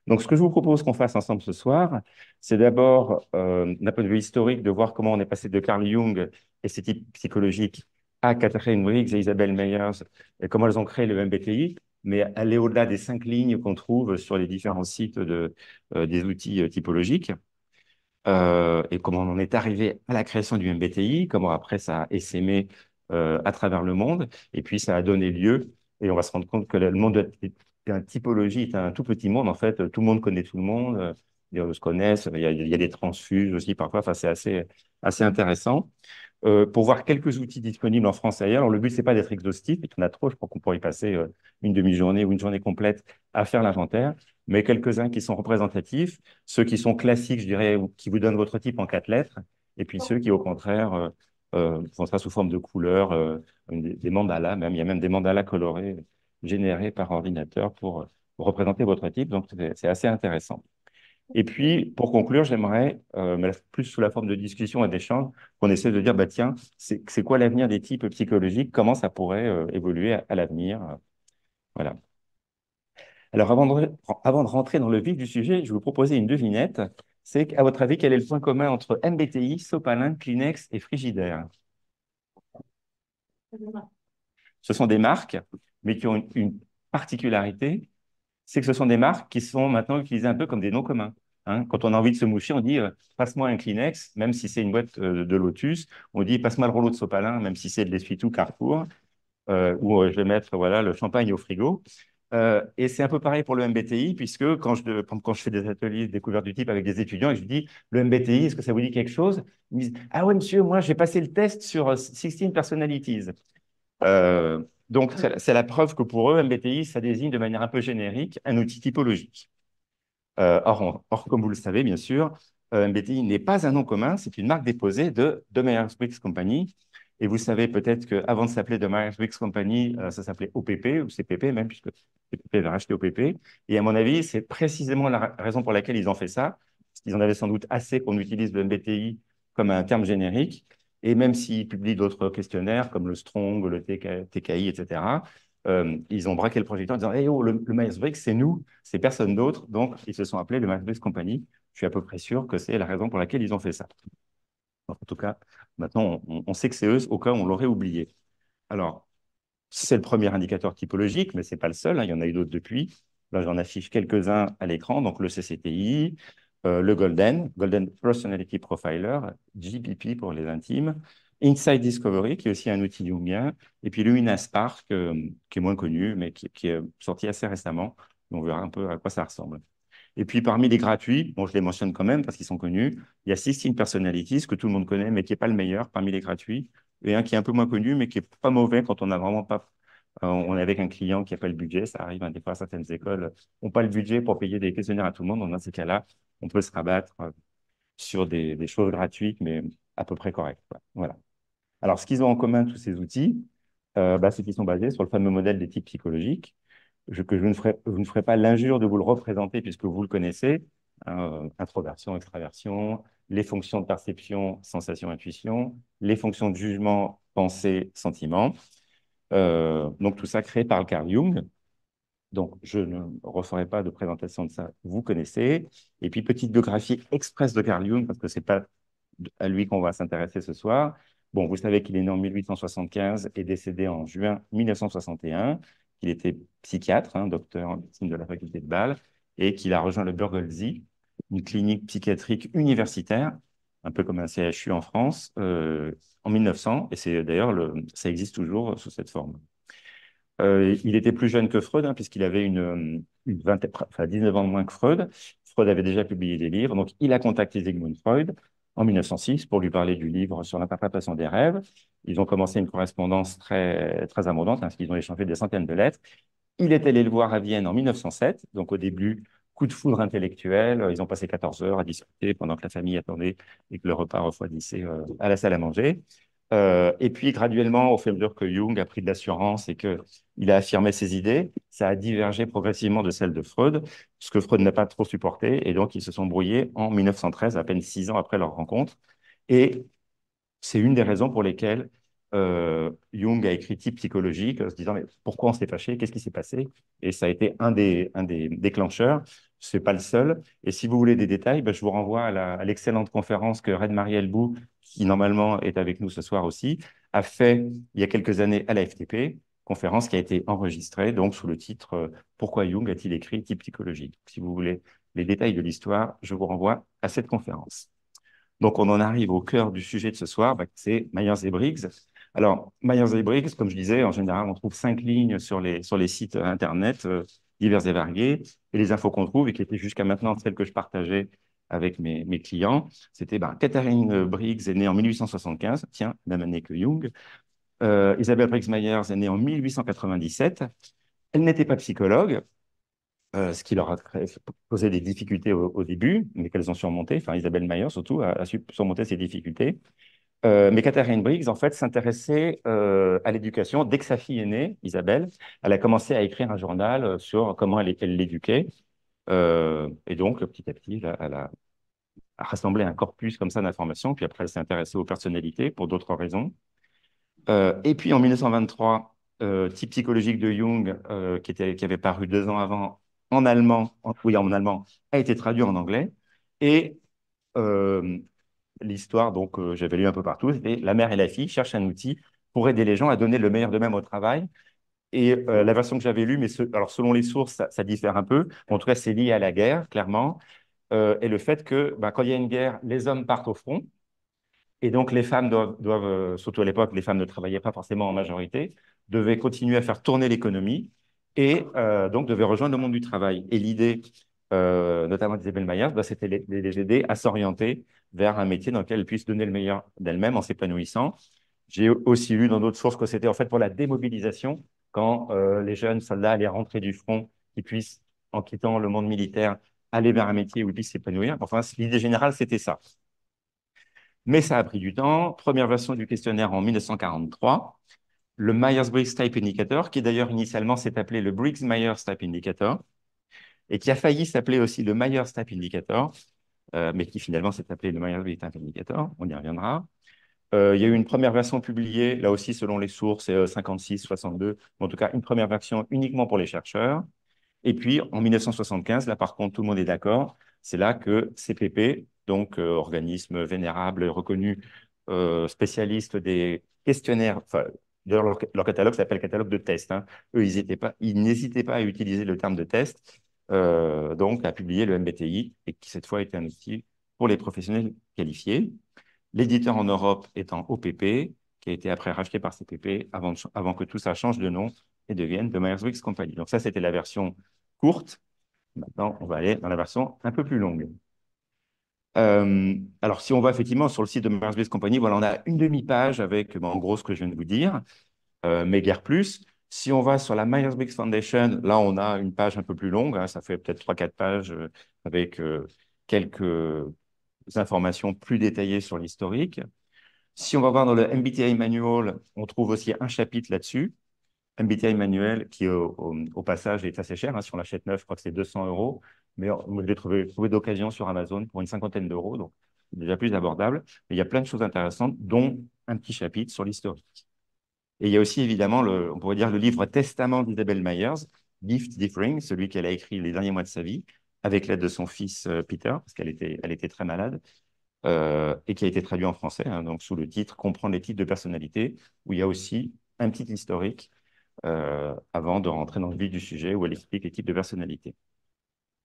Donc, ce que je vous propose qu'on fasse ensemble ce soir, c'est d'abord, d'un point de vue historique, de voir comment on est passé de Carl Jung et ses types psychologiques à Catherine Briggs et Isabelle Meyers, et comment elles ont créé le MBTI, mais aller au-delà des 5 lignes qu'on trouve sur les différents sites des outils typologiques, et comment on en est arrivé à la création du MBTI, comment après ça a essaimé à travers le monde, et puis ça a donné lieu, et on va se rendre compte que le monde de la typologie est un tout petit monde, en fait, tout le monde connaît tout le monde, ils se connaissent, il y a des transfuges aussi parfois, enfin, c'est assez intéressant. Pour voir quelques outils disponibles en France et ailleurs. Alors, le but, c'est pas d'être exhaustif, il y en a trop, je crois qu'on pourrait y passer une demi-journée ou une journée complète à faire l'inventaire, mais quelques-uns qui sont représentatifs, ceux qui sont classiques, je dirais, ou qui vous donnent votre type en 4 lettres, et puis ceux qui, au contraire, font ça sous forme de couleurs, des mandalas même. Il y a même des mandalas colorés générés par ordinateur pour représenter votre type, donc c'est assez intéressant. Et puis, pour conclure, j'aimerais, mais plus sous la forme de discussion et d'échange, qu'on essaie de dire, bah, tiens, c'est quoi l'avenir des types psychologiques? Comment ça pourrait évoluer à l'avenir? Voilà. Alors, avant de rentrer dans le vif du sujet, je vais vous proposer une devinette. C'est qu'à votre avis, quel est le point commun entre MBTI, Sopalin, Kleenex et Frigidaire? Ce sont des marques, mais qui ont une particularité, c'est que ce sont des marques qui sont maintenant utilisées un peu comme des noms communs. Hein. Quand on a envie de se moucher, on dit passe-moi un Kleenex, même si c'est une boîte de Lotus. On dit passe-moi le rouleau de sopalin, même si c'est de l'essuie-tout Carrefour. Ou je vais mettre voilà, le champagne au frigo. Et c'est un peu pareil pour le MBTI, puisque quand je fais des ateliers de découverte du type avec des étudiants et je dis le MBTI, est-ce que ça vous dit quelque chose? Ils me disent ah ouais, monsieur, moi j'ai passé le test sur 16 personalities. Donc, c'est la preuve que pour eux, MBTI, ça désigne de manière un peu générique un outil typologique. Or, comme vous le savez, bien sûr, MBTI n'est pas un nom commun, c'est une marque déposée de Myers-Briggs Company. Et vous savez peut-être qu'avant de s'appeler de Myers-Briggs Company, ça s'appelait OPP ou CPP même, puisque CPP va racheter OPP. Et à mon avis, c'est précisément la raison pour laquelle ils ont fait ça, parce qu'ils en avaient sans doute assez qu'on utilise le MBTI comme un terme générique. Et même s'ils publient d'autres questionnaires comme le Strong, le TKI, etc., ils ont braqué le projecteur en disant hey, oh, le Myers-Briggs, c'est nous, c'est personne d'autre. Donc, ils se sont appelés le Myers-Briggs Company. Je suis à peu près sûr que c'est la raison pour laquelle ils ont fait ça. En tout cas, maintenant, on sait que c'est eux, au cas où on l'aurait oublié. Alors, c'est le premier indicateur typologique, mais ce n'est pas le seul. Hein, il y en a eu d'autres depuis. Là, j'en affiche quelques-uns à l'écran. Donc, le CCTI, le Golden Personality Profiler, GPP pour les intimes, Insight Discovery, qui est aussi un outil jungien, et puis Lumina Spark, qui est moins connu, mais qui est sorti assez récemment. On verra un peu à quoi ça ressemble. Et puis, parmi les gratuits, bon, je les mentionne quand même parce qu'ils sont connus, il y a 16 Personalities, que tout le monde connaît, mais qui n'est pas le meilleur parmi les gratuits, et un qui est un peu moins connu, mais qui n'est pas mauvais quand on a vraiment pas. On est avec un client qui n'a pas le budget, ça arrive, hein, des fois, certaines écoles n'ont pas le budget pour payer des questionnaires à tout le monde. Donc, dans ces cas-là, on peut se rabattre sur des choses gratuites, mais à peu près correctes, quoi. Voilà. Alors, ce qu'ils ont en commun, tous ces outils, c'est qu'ils sont basés sur le fameux modèle des types psychologiques, que je ne ferai pas l'injure de vous le représenter puisque vous le connaissez, hein, introversion, extraversion, les fonctions de perception, sensation, intuition, les fonctions de jugement, pensée, sentiment. Donc, tout ça créé par Carl Jung. Donc, je ne referai pas de présentation de ça, vous connaissez. Et puis, petite biographie express de Carl Jung, parce que ce n'est pas à lui qu'on va s'intéresser ce soir. Bon, vous savez qu'il est né en 1875 et décédé en juin 1961, qu'il était psychiatre, hein, docteur en médecine de la faculté de Bâle, et qu'il a rejoint le Burgolzi, une clinique psychiatrique universitaire, un peu comme un CHU en France, en 1900, et c'est d'ailleurs, ça existe toujours sous cette forme. Il était plus jeune que Freud, hein, puisqu'il avait une vingtaine, enfin 19 ans de moins que Freud. Freud avait déjà publié des livres, donc il a contacté Sigmund Freud en 1906 pour lui parler du livre sur l'interprétation des rêves. Ils ont commencé une correspondance très, très abondante, hein, parce qu'ils ont échangé des centaines de lettres. Il est allé le voir à Vienne en 1907, donc au début, coup de foudre intellectuel. Ils ont passé 14 heures à discuter pendant que la famille attendait et que le repas refroidissait à la salle à manger. Et puis, graduellement, au fur et à mesure que Jung a pris de l'assurance et qu'il a affirmé ses idées, ça a divergé progressivement de celles de Freud, ce que Freud n'a pas trop supporté. Et donc, ils se sont brouillés en 1913, à peine 6 ans après leur rencontre. Et c'est une des raisons pour lesquelles Jung a écrit Type psychologique, se disant mais pourquoi on s'est fâché, qu'est-ce qui s'est passé? Et ça a été un des déclencheurs. Ce n'est pas le seul. Et si vous voulez des détails, ben, je vous renvoie à l'excellente conférence que Reine-Marie Elbou, qui normalement est avec nous ce soir aussi, a fait il y a quelques années à la FTP, conférence qui a été enregistrée donc sous le titre Pourquoi Jung a-t-il écrit Type psychologique? Si vous voulez les détails de l'histoire, je vous renvoie à cette conférence. Donc, on en arrive au cœur du sujet de ce soir, bah, c'est Myers et Briggs. Alors, Myers et Briggs, comme je disais, en général, on trouve 5 lignes sur les sites Internet divers et variés. Et les infos qu'on trouve, et qui étaient jusqu'à maintenant celles que je partageais avec mes clients, c'était Catherine Briggs est née en 1875, tiens, même année que Jung. Isabelle Briggs Myers est née en 1897. Elle n'était pas psychologue, ce qui leur a posé des difficultés au début, mais qu'elles ont surmonté. Enfin, Isabelle Mayer, surtout, a su surmonter ces difficultés. Mais Catherine Briggs, en fait, s'intéressait à l'éducation. Dès que sa fille est née, Isabelle, elle a commencé à écrire un journal sur comment elle l'éduquait. Et donc, petit à petit, elle a rassemblé un corpus comme ça d'informations. Puis après, elle s'est intéressée aux personnalités pour d'autres raisons. Et puis, en 1923, Type psychologique de Jung, qui avait paru 2 ans avant en allemand, oui, en allemand, a été traduit en anglais. Et euh, l'histoire, donc, j'avais lu un peu partout, c'était la mère et la fille cherchent un outil pour aider les gens à donner le meilleur d'eux-mêmes au travail. Et la version que j'avais lue, mais alors selon les sources, ça diffère un peu. En tout cas, c'est lié à la guerre, clairement. Et le fait que quand il y a une guerre, les hommes partent au front. Et donc, les femmes doivent surtout à l'époque, les femmes ne travaillaient pas forcément en majorité, devaient continuer à faire tourner l'économie et donc devaient rejoindre le monde du travail. Et l'idée, notamment d'Isabelle Myers, c'était de les aider à s'orienter vers un métier dans lequel elles puissent donner le meilleur d'elles-mêmes en s'épanouissant. J'ai aussi lu dans d'autres sources que c'était en fait pour la démobilisation, quand les jeunes soldats allaient rentrer du front, qu'ils puissent, en quittant le monde militaire, aller vers un métier où ils puissent s'épanouir. Enfin, l'idée générale, c'était ça. Mais ça a pris du temps. Première version du questionnaire en 1943. Le Myers-Briggs Type Indicator, qui d'ailleurs initialement s'est appelé le Briggs-Myers Type Indicator, et qui a failli s'appeler aussi le Myers Type Indicator, mais qui finalement s'est appelé le Myers-Briggs Type Indicator. On y reviendra. Il y a eu une première version publiée, là aussi selon les sources, c'est 56, 62, mais en tout cas une première version uniquement pour les chercheurs. Et puis, en 1975, là, par contre, tout le monde est d'accord. C'est là que CPP, donc organisme vénérable, reconnu, spécialiste des questionnaires, enfin, d'ailleurs, leur catalogue s'appelle catalogue de tests, hein. Eux, ils n'hésitaient pas à utiliser le terme de test, donc à publier le MBTI, et qui cette fois était un outil pour les professionnels qualifiés. L'éditeur en Europe étant OPP, qui a été après racheté par CPP avant que tout ça change de nom et devienne The Myers-Briggs Company. Donc ça, c'était la version courte. Maintenant, on va aller dans la version un peu plus longue. Alors, si on va effectivement sur le site de Myers-Briggs Company, voilà, on a une demi-page avec, en gros, ce que je viens de vous dire, mais guère plus. Si on va sur la Myers-Briggs Foundation, là, on a une page un peu plus longue, hein, ça fait peut-être 3-4 pages avec quelques informations plus détaillées sur l'historique. Si on va voir dans le MBTI Manual, on trouve aussi un chapitre là-dessus. MBTI Manual, qui au passage est assez cher, hein, si on l'achète neuf, je crois que c'est 200 euros. Mais moi, je l'ai trouvé d'occasion sur Amazon pour une cinquantaine d'euros, donc c'est déjà plus abordable. Mais il y a plein de choses intéressantes, dont un petit chapitre sur l'historique. Et il y a aussi évidemment, on pourrait dire, le livre Testament d'Isabelle Myers, Gift Differing, celui qu'elle a écrit les derniers mois de sa vie, avec l'aide de son fils Peter, parce elle était très malade et qui a été traduit en français, hein, donc sous le titre Comprendre les types de personnalité, où il y a aussi un petit historique avant de rentrer dans le vif du sujet, où elle explique les types de personnalité.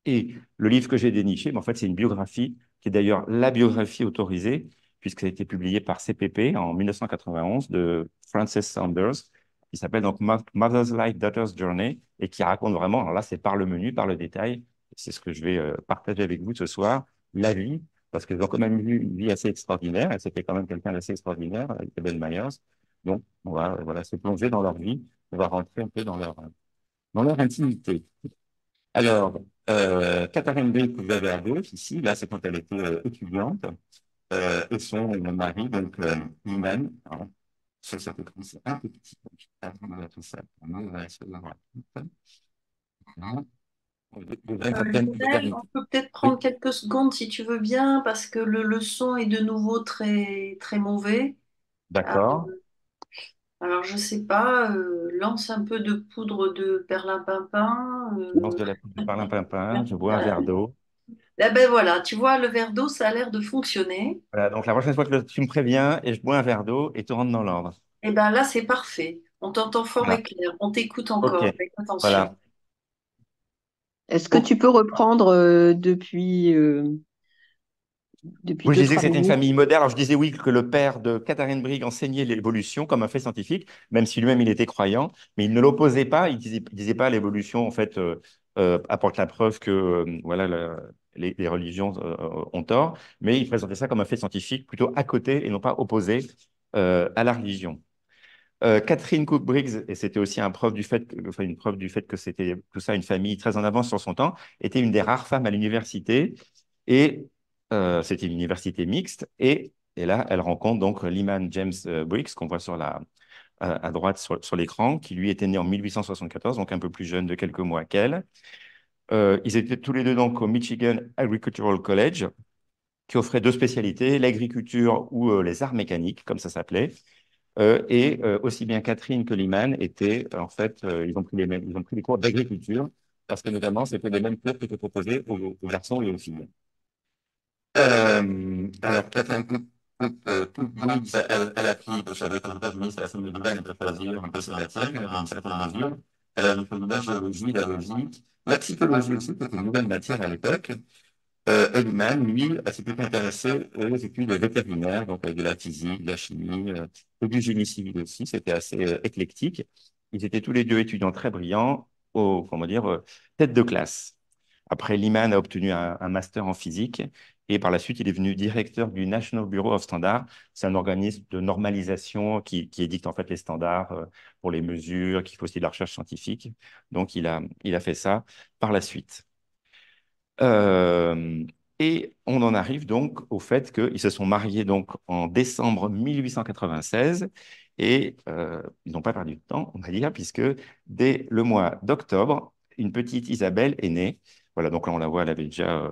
Et le livre que j'ai déniché, en fait, c'est une biographie, qui est d'ailleurs la biographie autorisée, puisqu'elle a été publiée par CPP en 1991 de Frances Saunders, qui s'appelle donc Mother's Life, Daughter's Journey, et qui raconte vraiment, alors là, c'est par le menu, par le détail, c'est ce que je vais partager avec vous ce soir, la vie, parce qu'elles ont quand même eu une vie assez extraordinaire, et c'était quand même quelqu'un d'assez extraordinaire, Isabelle Myers. Donc, on va voilà, se plonger dans leur vie, on va rentrer un peu dans leur intimité. Alors, Catherine Day, que vous avez à gauche, ici, là, c'est quand elle était étudiante, et son mari, donc, Iman, hein, ça peut commencer un peu petit, donc, on va tout ça, on va essayer de voir. Hein, Lionel, on peut peut-être prendre oui, quelques secondes si tu veux bien, parce que le son est de nouveau très, très mauvais. Euh, d'accord. Alors, je sais pas, lance un peu de poudre de perlimpinpin. Je lance de la poudre de parlimpinpin, je bois un verre d'eau. Eh ben voilà, tu vois, le verre d'eau, ça a l'air de fonctionner. Voilà, donc la prochaine fois que tu me préviens et je bois un verre d'eau et tu rentres dans l'ordre. Eh ben là, c'est parfait. On t'entend fort Voilà. et clair. On t'écoute OK. encore avec attention. Voilà. Est-ce que Ok. tu peux reprendre depuis Oui, je deux disais que trois c'était une minutes? famille moderne. Alors, je disais oui que le père de Catherine Briggs enseignait l'évolution comme un fait scientifique, même si lui-même il était croyant, mais il ne l'opposait pas. Il disait pas l'évolution en fait apporte la preuve que voilà les religions ont tort, mais il présentait ça comme un fait scientifique plutôt à côté et non pas opposé à la religion. Catherine Cook Briggs, et c'était aussi une preuve du fait que c'était tout ça une famille très en avance sur son temps, était une des rares femmes à l'université et c'était une université mixte. Et là, elle rencontre donc Lyman James Briggs, qu'on voit à droite sur l'écran, qui lui était né en 1874, donc un peu plus jeune de quelques mois qu'elle. Ils étaient tous les deux donc au Michigan Agricultural College, qui offrait deux spécialités, l'agriculture ou les arts mécaniques, comme ça s'appelait. Aussi bien Catherine que Lyman étaient, en fait, ils ont pris les cours d'agriculture, parce que notamment, c'était les mêmes cours qui étaient proposés aux garçons et aux filles. Alors, Catherine Cook Briggs, elle a pris, vous savez, aux États-Unis, c'est assez médical, on peut choisir un peu sa matière, à une certaine mesure. Elle a fait la géologie, la logique, la psychologie aussi, qui était une nouvelle matière à l'époque. Eggman, lui, s'est plutôt intéressé aux études vétérinaires, donc avec de la physique, de la chimie, et du génie civil aussi. C'était assez éclectique. Ils étaient tous les deux étudiants très brillants, comment dire, tête de classe. Après, Lyman a obtenu un master en physique et par la suite, il est devenu directeur du National Bureau of Standards. C'est un organisme de normalisation qui édicte en fait les standards pour les mesures, qui fait aussi de la recherche scientifique. Donc, il a fait ça par la suite. Euh, et on en arrive donc au fait qu'ils se sont mariés donc en décembre 1896 et ils n'ont pas perdu de temps, on va dire, puisque dès le mois d'octobre, une petite Isabelle est née. Voilà, donc là on la voit, elle avait déjà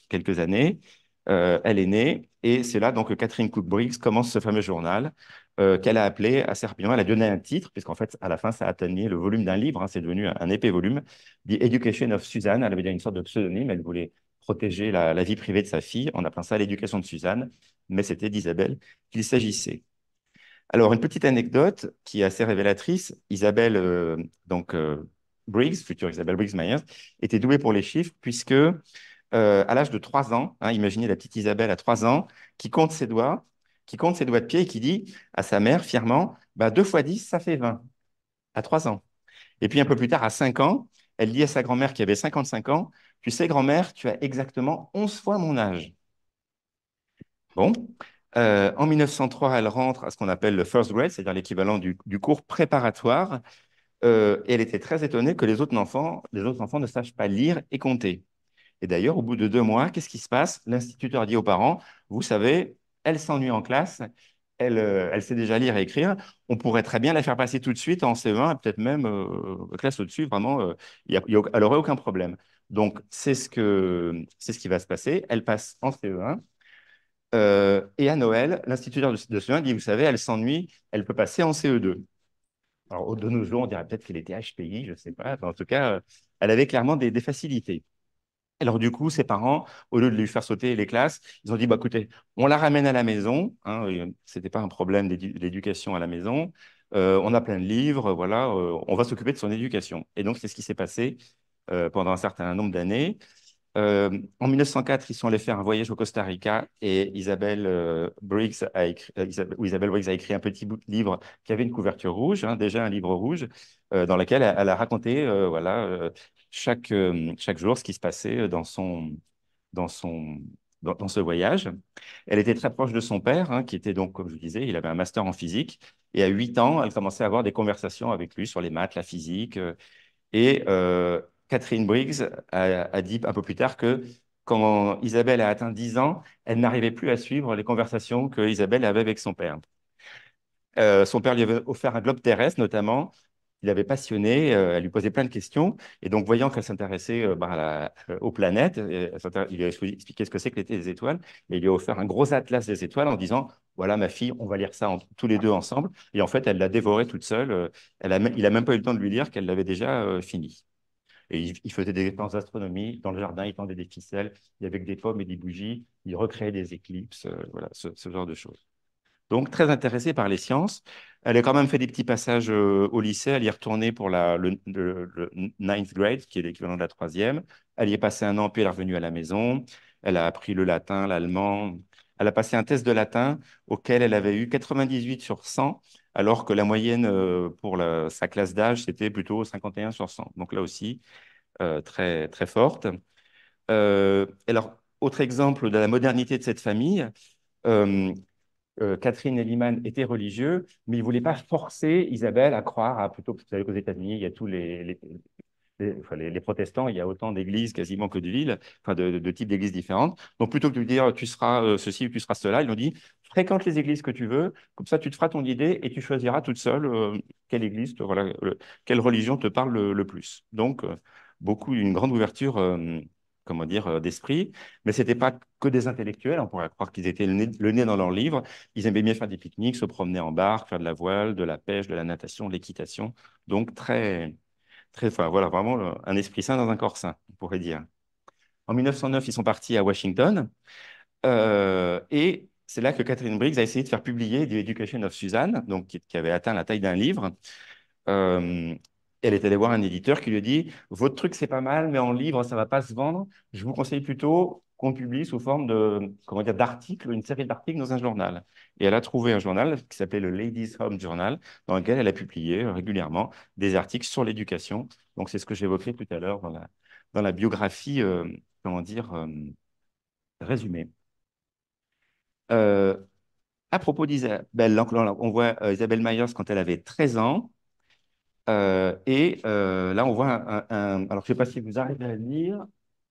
quelques années. Elle est née et c'est là donc que Catherine Cook Briggs commence ce fameux journal qu'elle a appelé assez rapidement. Elle a donné un titre, puisqu'en fait, à la fin, ça atteignait le volume d'un livre, hein, c'est devenu un épais volume. The Education of Suzanne. Elle avait déjà une sorte de pseudonyme. Elle voulait protéger la vie privée de sa fille en appelant ça l'éducation de Suzanne, mais c'était d'Isabelle qu'il s'agissait. Alors, une petite anecdote qui est assez révélatrice. Isabelle, Briggs, future Isabelle Briggs Myers, était douée pour les chiffres puisque à l'âge de 3 ans, hein, imaginez la petite Isabelle à 3 ans, qui compte ses doigts de pied et qui dit à sa mère fièrement, bah, 2 fois 10, ça fait 20, à 3 ans. Et puis un peu plus tard, à 5 ans, elle dit à sa grand-mère qui avait 55 ans, tu sais, grand-mère, tu as exactement 11 fois mon âge. Bon. En 1903, elle rentre à ce qu'on appelle le first grade, c'est-à-dire l'équivalent du cours préparatoire. Et elle était très étonnée que les autres enfants ne sachent pas lire et compter. Et d'ailleurs, au bout de 2 mois, qu'est-ce qui se passe? L'instituteur dit aux parents, vous savez, elle s'ennuie en classe, elle sait déjà lire et écrire, on pourrait très bien la faire passer tout de suite en CE1, et peut-être même classe au-dessus, vraiment, elle n'aurait aucun problème. Donc, c'est ce qui va se passer. Elle passe en CE1. Et à Noël, l'instituteur de CE1 dit, vous savez, elle s'ennuie, elle peut passer en CE2. Alors, de nos jours, on dirait peut-être qu'elle était HPI, je ne sais pas. Enfin, en tout cas, elle avait clairement des facilités. Alors du coup, ses parents, au lieu de lui faire sauter les classes, ils ont dit, bah, écoutez, on la ramène à la maison. Hein, ce n'était pas un problème d'éducation à la maison. On a plein de livres, voilà, on va s'occuper de son éducation. Et donc, c'est ce qui s'est passé pendant un certain nombre d'années. En 1904, ils sont allés faire un voyage au Costa Rica et Isabelle Briggs a écrit un petit bout de livre qui avait une couverture rouge, hein, déjà un livre rouge, dans lequel elle a raconté voilà, chaque jour ce qui se passait dans son, dans ce voyage. Elle était très proche de son père, hein, qui était donc, comme je vous disais, il avait un master en physique. Et à 8 ans, elle commençait à avoir des conversations avec lui sur les maths, la physique. Et Catherine Briggs a dit un peu plus tard que quand Isabelle a atteint 10 ans, elle n'arrivait plus à suivre les conversations que Isabelle avait avec son père. Son père lui avait offert un globe terrestre, notamment. qui l'avait passionnée. Elle lui posait plein de questions. Et donc, voyant qu'elle s'intéressait aux planètes, il lui a expliqué ce que c'est que l'été des étoiles. Et il lui a offert un gros atlas des étoiles en disant, voilà, ma fille, on va lire ça tous les deux ensemble. Et en fait, elle l'a dévoré toute seule. Il n'a même pas eu le temps de lui dire qu'elle l'avait déjà fini. Et il faisait des expériences d'astronomie dans le jardin, il tendait des ficelles, il y avait que des pommes et des bougies, il recréait des éclipses, voilà, ce genre de choses. Donc, très intéressée par les sciences. Elle a quand même fait des petits passages au lycée. Elle y est retournée pour le ninth grade, qui est l'équivalent de la troisième. Elle y est passé un an, puis elle est revenue à la maison. Elle a appris le latin, l'allemand. Elle a passé un test de latin auquel elle avait eu 98 sur 100, alors que la moyenne pour sa classe d'âge, c'était plutôt 51 sur 100. Donc là aussi, très, très forte. Alors, autre exemple de la modernité de cette famille, euh, Catherine et Liman étaient religieux, mais ils ne voulaient pas forcer Isabelle à croire plutôt, parce que vous savez qu'aux États-Unis, il y a tous les protestants, il y a autant d'églises quasiment que de villes, enfin de types d'églises différentes. Donc plutôt que de lui dire tu seras ceci ou tu seras cela, ils ont dit fréquente les églises que tu veux, comme ça tu te feras ton idée et tu choisiras toute seule quelle église, voilà, quelle religion te parle le plus. Donc une grande ouverture. Comment dire, d'esprit, mais ce n'était pas que des intellectuels, on pourrait croire qu'ils étaient le nez dans leurs livres, ils aimaient bien faire des pique-niques, se promener en barque, faire de la voile, de la pêche, de la natation, de l'équitation, donc enfin, voilà, vraiment un esprit sain dans un corps sain, on pourrait dire. En 1909, ils sont partis à Washington, et c'est là que Catherine Briggs a essayé de faire publier The Education of Suzanne, donc qui avait atteint la taille d'un livre. Euh, Elle est allée voir un éditeur qui lui a dit, votre truc, c'est pas mal, mais en livre, ça va pas se vendre. Je vous conseille plutôt qu'on publie sous forme de, comment dire, d'articles, une série d'articles dans un journal. Et elle a trouvé un journal qui s'appelait le Ladies' Home Journal, dans lequel elle a publié régulièrement des articles sur l'éducation. Donc, c'est ce que j'évoquais tout à l'heure dans la biographie, comment dire, résumée. Euh, à propos d'Isabelle, donc, on voit Isabelle Myers quand elle avait 13 ans. Là, on voit alors, je ne sais pas si vous arrivez à le lire,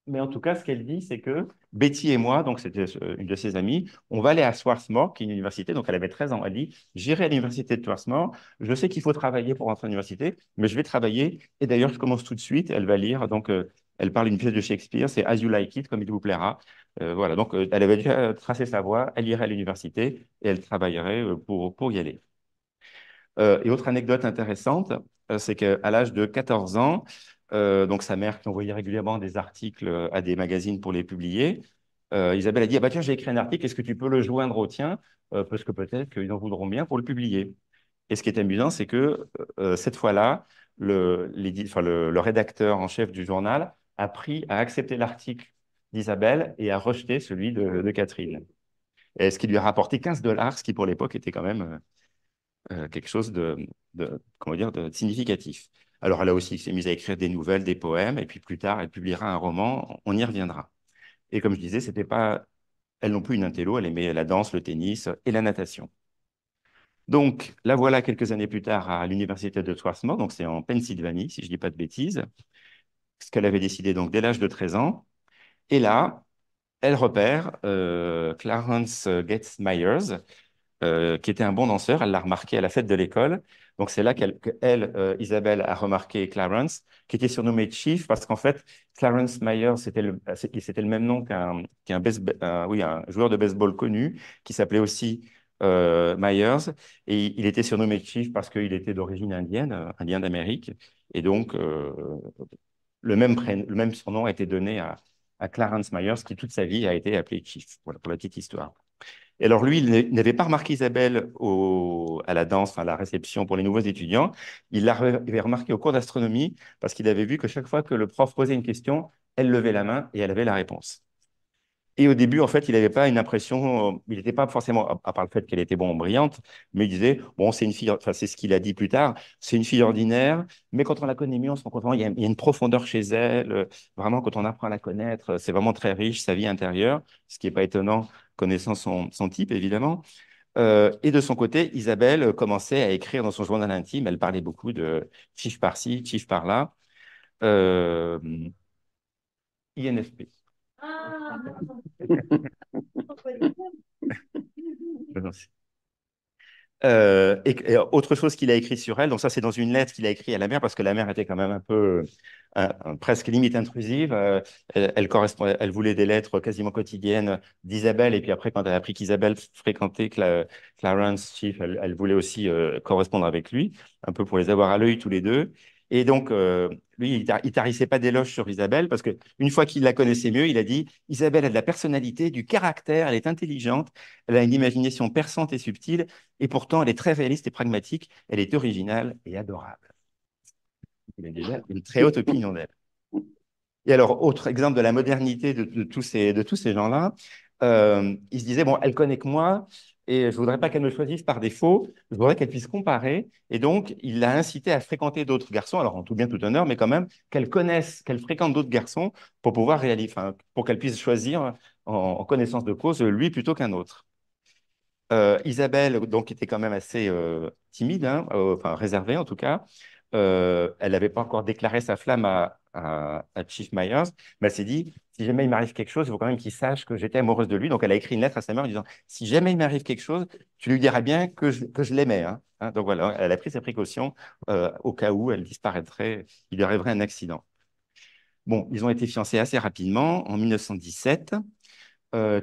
mais en tout cas, ce qu'elle dit, c'est que Betty et moi, donc c'était une de ses amies, on va aller à Swarthmore, qui est une université. Donc, elle avait 13 ans. Elle dit, j'irai à l'université de Swarthmore. Je sais qu'il faut travailler pour rentrer à l'université, mais je vais travailler. Et d'ailleurs, je commence tout de suite. Elle va lire. Donc, elle parle d'une pièce de Shakespeare. C'est As You Like It, comme il vous plaira. Voilà. Donc, elle avait déjà tracé sa voie. Elle irait à l'université et elle travaillerait pour y aller. Et autre anecdote intéressante, c'est qu'à l'âge de 14 ans, donc sa mère qui envoyait régulièrement des articles à des magazines pour les publier, Isabelle a dit, ah bah tiens, j'ai écrit un article, est-ce que tu peux le joindre au tien? Parce que peut-être qu'ils en voudront bien pour le publier. Et ce qui est amusant, c'est que cette fois-là, le rédacteur en chef du journal a accepté l'article d'Isabelle et a rejeté celui de Catherine. Et ce qui lui a rapporté 15 dollars, ce qui pour l'époque était quand même quelque chose comment dire, de significatif. Alors, elle a aussi s'est mise à écrire des nouvelles, des poèmes, et puis plus tard, elle publiera un roman, on y reviendra. Et comme je disais, c'était pas, elle non plus une intello, elle aimait la danse, le tennis et la natation. Donc, la voilà quelques années plus tard à l'université de Swarthmore, donc c'est en Pennsylvanie, si je ne dis pas de bêtises, ce qu'elle avait décidé donc dès l'âge de 13 ans. Et là, elle repère Clarence Getz Myers, qui était un bon danseur. Elle l'a remarqué à la fête de l'école. Donc, c'est là Isabelle, a remarqué Clarence, qui était surnommé Chief, parce qu'en fait, Clarence Myers, c'était le même nom oui, un joueur de baseball connu, qui s'appelait aussi Myers. Et il était surnommé Chief parce qu'il était d'origine indienne, indien d'Amérique. Et donc, le même surnom a été donné à Clarence Myers, qui toute sa vie a été appelé Chief. Voilà pour la petite histoire. Et alors, lui, il n'avait pas remarqué Isabelle à la danse, à la réception pour les nouveaux étudiants. Il l'avait remarqué au cours d'astronomie parce qu'il avait vu que chaque fois que le prof posait une question, elle levait la main et elle avait la réponse. Et au début, en fait, il n'avait pas une impression, il n'était pas forcément, à part le fait qu'elle était brillante, mais il disait, bon, c'est une fille, enfin, c'est ce qu'il a dit plus tard, c'est une fille ordinaire, mais quand on la connaît mieux, on se rend compte, il y a une profondeur chez elle, vraiment, quand on apprend à la connaître, c'est vraiment très riche, sa vie intérieure, ce qui n'est pas étonnant, connaissant son type, évidemment. Et de son côté, Isabelle commençait à écrire dans son journal intime, elle parlait beaucoup de chiffre par-ci, chiffre par-là, euh, INFP. Et autre chose qu'il a écrit sur elle, donc ça c'est dans une lettre qu'il a écrit à la mère, parce que la mère était quand même un peu presque limite intrusive. Elle voulait des lettres quasiment quotidiennes d'Isabelle, et puis après quand elle a appris qu'Isabelle fréquentait Clarence Chief, elle voulait aussi correspondre avec lui, un peu pour les avoir à l'œil tous les deux. Et donc, lui, il tarissait pas d'éloges sur Isabelle, parce qu'une fois qu'il la connaissait mieux, il a dit, Isabelle a de la personnalité, du caractère, elle est intelligente, elle a une imagination perçante et subtile, et pourtant, elle est très réaliste et pragmatique. Elle est originale et adorable. Il a déjà une très haute opinion d'elle. Et alors, autre exemple de la modernité de tous ces gens-là, il se disait, bon, elle connaît que moi, et je ne voudrais pas qu'elle me choisisse par défaut, je voudrais qu'elle puisse comparer. Et donc, il l'a incité à fréquenter d'autres garçons, alors en tout bien, tout honneur, mais quand même, qu'elle connaisse, qu'elle fréquente d'autres garçons pour pouvoir réaliser, enfin, pour qu'elle puisse choisir en connaissance de cause, lui plutôt qu'un autre. Isabelle, donc, était quand même assez timide, hein, enfin réservée en tout cas. Elle n'avait pas encore déclaré sa flamme à Chief Myers, mais elle s'est dit, si jamais il m'arrive quelque chose, il faut quand même qu'il sache que j'étais amoureuse de lui. Donc, elle a écrit une lettre à sa mère en disant, si jamais il m'arrive quelque chose, tu lui diras bien que je l'aimais. Hein. Hein, donc voilà, elle a pris ses précautions au cas où elle disparaîtrait, il lui arriverait un accident. Bon, ils ont été fiancés assez rapidement, en 1917.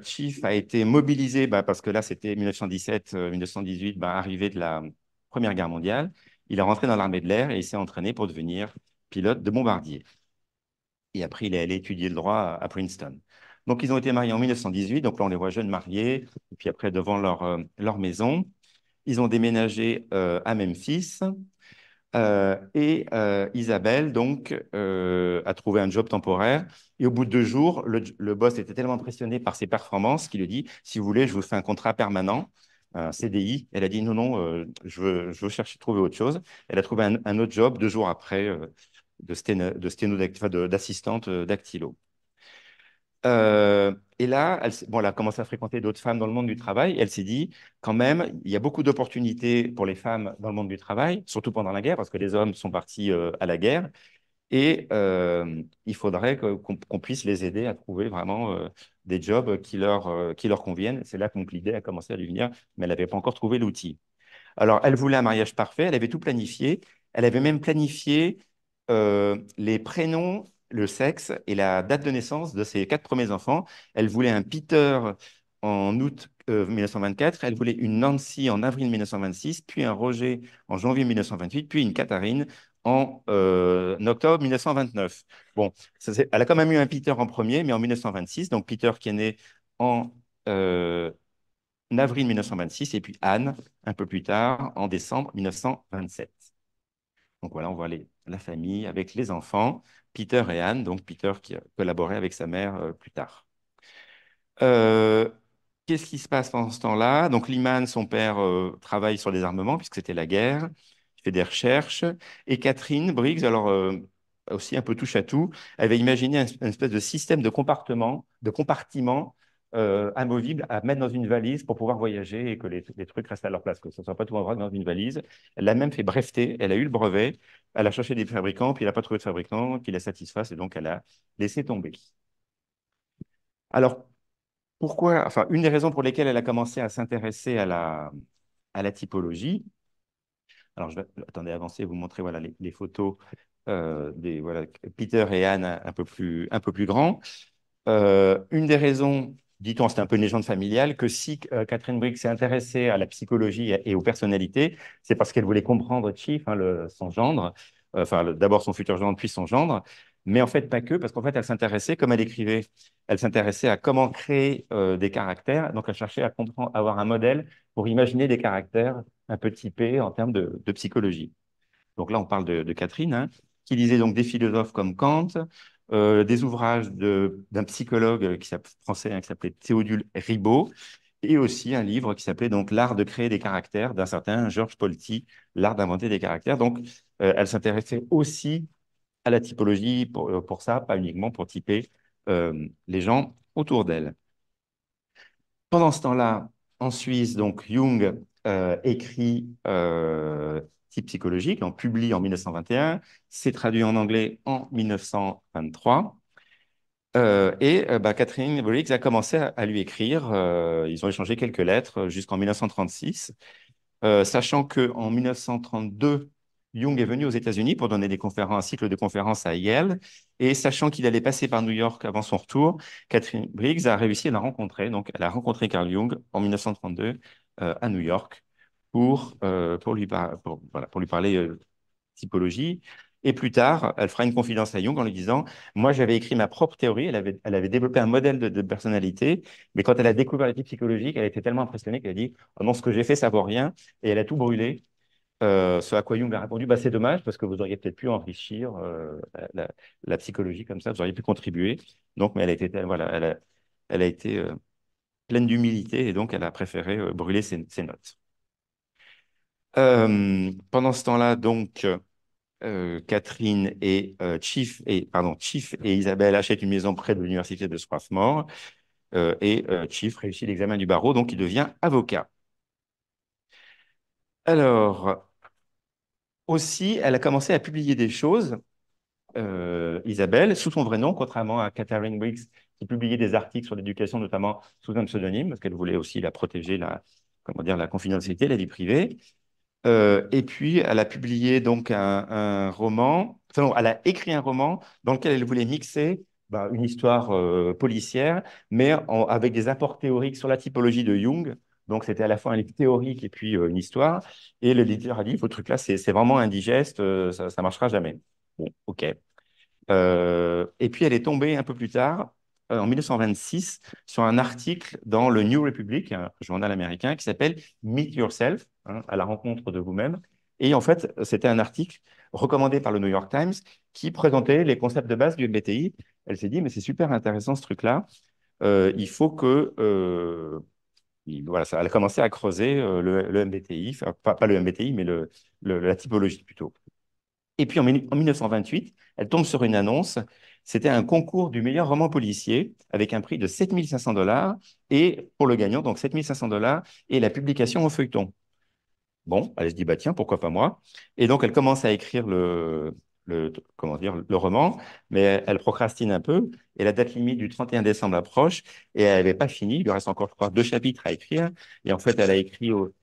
Chief a été mobilisé parce que là, c'était 1917-1918, arrivée de la Première Guerre mondiale. Il est rentré dans l'armée de l'air et il s'est entraîné pour devenir pilote de bombardier. Et après, il est allé étudier le droit à Princeton. Donc, ils ont été mariés en 1918. Donc là, on les voit jeunes mariés. Et puis après, devant leur maison, ils ont déménagé à Memphis. Isabelle, donc, a trouvé un job temporaire. Et au bout de 2 jours, le boss était tellement impressionné par ses performances qu'il lui dit, si vous voulez, je vous fais un contrat permanent, un CDI. Elle a dit, non, non, je veux chercher, trouver autre chose. Elle a trouvé un autre job 2 jours après d'assistante dactylo. Et là, elle a commencé à fréquenter d'autres femmes dans le monde du travail. Et elle s'est dit, quand même, il y a beaucoup d'opportunités pour les femmes dans le monde du travail, surtout pendant la guerre, parce que les hommes sont partis à la guerre. Et il faudrait qu'on puisse les aider à trouver vraiment des jobs qui leur conviennent. C'est là que donc l'idée a commencé à lui venir, mais elle n'avait pas encore trouvé l'outil. Alors, elle voulait un mariage parfait, elle avait tout planifié. Elle avait même planifié les prénoms, le sexe et la date de naissance de ses 4 premiers enfants. Elle voulait un Peter en août 1924, elle voulait une Nancy en avril 1926, puis un Roger en janvier 1928, puis une Catherine en octobre 1929. Bon, elle a quand même eu un Peter en premier, mais en 1926, donc Peter qui est né en avril 1926, et puis Anne, un peu plus tard, en décembre 1927. Donc voilà, on voit la famille avec les enfants, Peter et Anne, donc Peter qui a collaboré avec sa mère plus tard. Euh, Qu'est-ce qui se passe pendant ce temps-là? Donc Lyman, son père, travaille sur des armements, puisque c'était la guerre, il fait des recherches, et Catherine Briggs, alors aussi un peu touche à tout, elle avait imaginé une espèce de système de compartiment amovible à mettre dans une valise pour pouvoir voyager et que les trucs restent à leur place, que ce ne soit pas tout en vrac dans une valise. Elle l'a même fait breveter, elle a eu le brevet, elle a cherché des fabricants, puis elle n'a pas trouvé de fabricant qui la satisfasse, et donc elle a laissé tomber. Alors, pourquoi, enfin, une des raisons pour lesquelles elle a commencé à s'intéresser à la typologie, alors attendez, avancez, vous montrez voilà, les photos voilà, Peter et Anne un peu plus grands. Une des raisons, dit-on, c'est un peu une légende familiale, que si Catherine Briggs s'est intéressée à la psychologie et aux personnalités, c'est parce qu'elle voulait comprendre Chief, hein, son gendre, enfin d'abord son futur gendre, puis son gendre, mais en fait pas que, parce qu'en fait elle s'intéressait, comme elle écrivait, elle s'intéressait à comment créer des caractères, donc elle cherchait à comprendre, à avoir un modèle pour imaginer des caractères un peu typés en termes de psychologie. Donc là, on parle de Catherine, hein, qui lisait donc des philosophes comme Kant, des ouvrages d'un psychologue français, hein, qui s'appelait Théodule Ribot, et aussi un livre qui s'appelait donc L'art de créer des caractères d'un certain Georges Polti, L'art d'inventer des caractères. Donc, elle s'intéressait aussi à la typologie pour ça, pas uniquement pour typer les gens autour d'elle. Pendant ce temps-là, en Suisse, donc Jung écrit Type psychologique, donc publie en 1921, c'est traduit en anglais en 1923. Catherine Briggs a commencé à lui écrire. Ils ont échangé quelques lettres jusqu'en 1936. sachant qu'en 1932, Jung est venu aux États-Unis pour donner un cycle de conférences à Yale, et sachant qu'il allait passer par New York avant son retour, Catherine Briggs a réussi à la rencontrer. Donc, elle a rencontré Carl Jung en 1932 à New York voilà, pour lui parler typologie. Et plus tard, elle fera une confidence à Jung en lui disant, moi, j'avais écrit ma propre théorie, elle avait développé un modèle de personnalité, mais quand elle a découvert les types psychologiques, elle a été tellement impressionnée qu'elle a dit, oh non, ce que j'ai fait, ça vaut rien, et elle a tout brûlé. Ce à quoi Jung a répondu, bah, c'est dommage parce que vous auriez peut-être pu enrichir la psychologie comme ça, vous auriez pu contribuer. Donc, mais voilà, elle a été pleine d'humilité et donc elle a préféré brûler ses notes. Pendant ce temps-là, donc, Catherine Chief et Isabelle achètent une maison près de l'université de Swarthmore Chief réussit l'examen du barreau, donc il devient avocat. Alors, aussi, elle a commencé à publier des choses, Isabelle, sous son vrai nom, contrairement à Catherine Briggs, qui publiait des articles sur l'éducation, notamment sous un pseudonyme, parce qu'elle voulait aussi la protéger, comment dire, la confidentialité, la vie privée. Et puis, elle a publié donc un roman, enfin, non, elle a écrit un roman dans lequel elle voulait mixer une histoire policière, mais avec des apports théoriques sur la typologie de Jung. Donc, c'était à la fois un livre théorique et puis une histoire. Et l'éditeur a dit, ce truc-là, c'est vraiment indigeste, ça ne marchera jamais. Bon, OK. Et puis, elle est tombée un peu plus tard, en 1926, sur un article dans le New Republic, un journal américain, qui s'appelle Meet Yourself, hein, à la rencontre de vous-même. Et en fait, c'était un article recommandé par le New York Times qui présentait les concepts de base du MBTI. Elle s'est dit, mais c'est super intéressant ce truc-là. Il faut que... voilà, elle a commencé à creuser le MBTI, enfin, pas le MBTI, mais la typologie plutôt. Et puis en 1928, elle tombe sur une annonce. C'était un concours du meilleur roman policier avec un prix de 7 500 $ et pour le gagnant, donc 7 500 $ et la publication en feuilleton. Bon, elle se dit, bah tiens, pourquoi pas moi? Et donc, elle commence à écrire comment dire, le roman, mais elle procrastine un peu. Et la date limite du 31 décembre approche et elle n'avait pas fini. Il lui reste encore, je crois, 2 chapitres à écrire. Et en fait, elle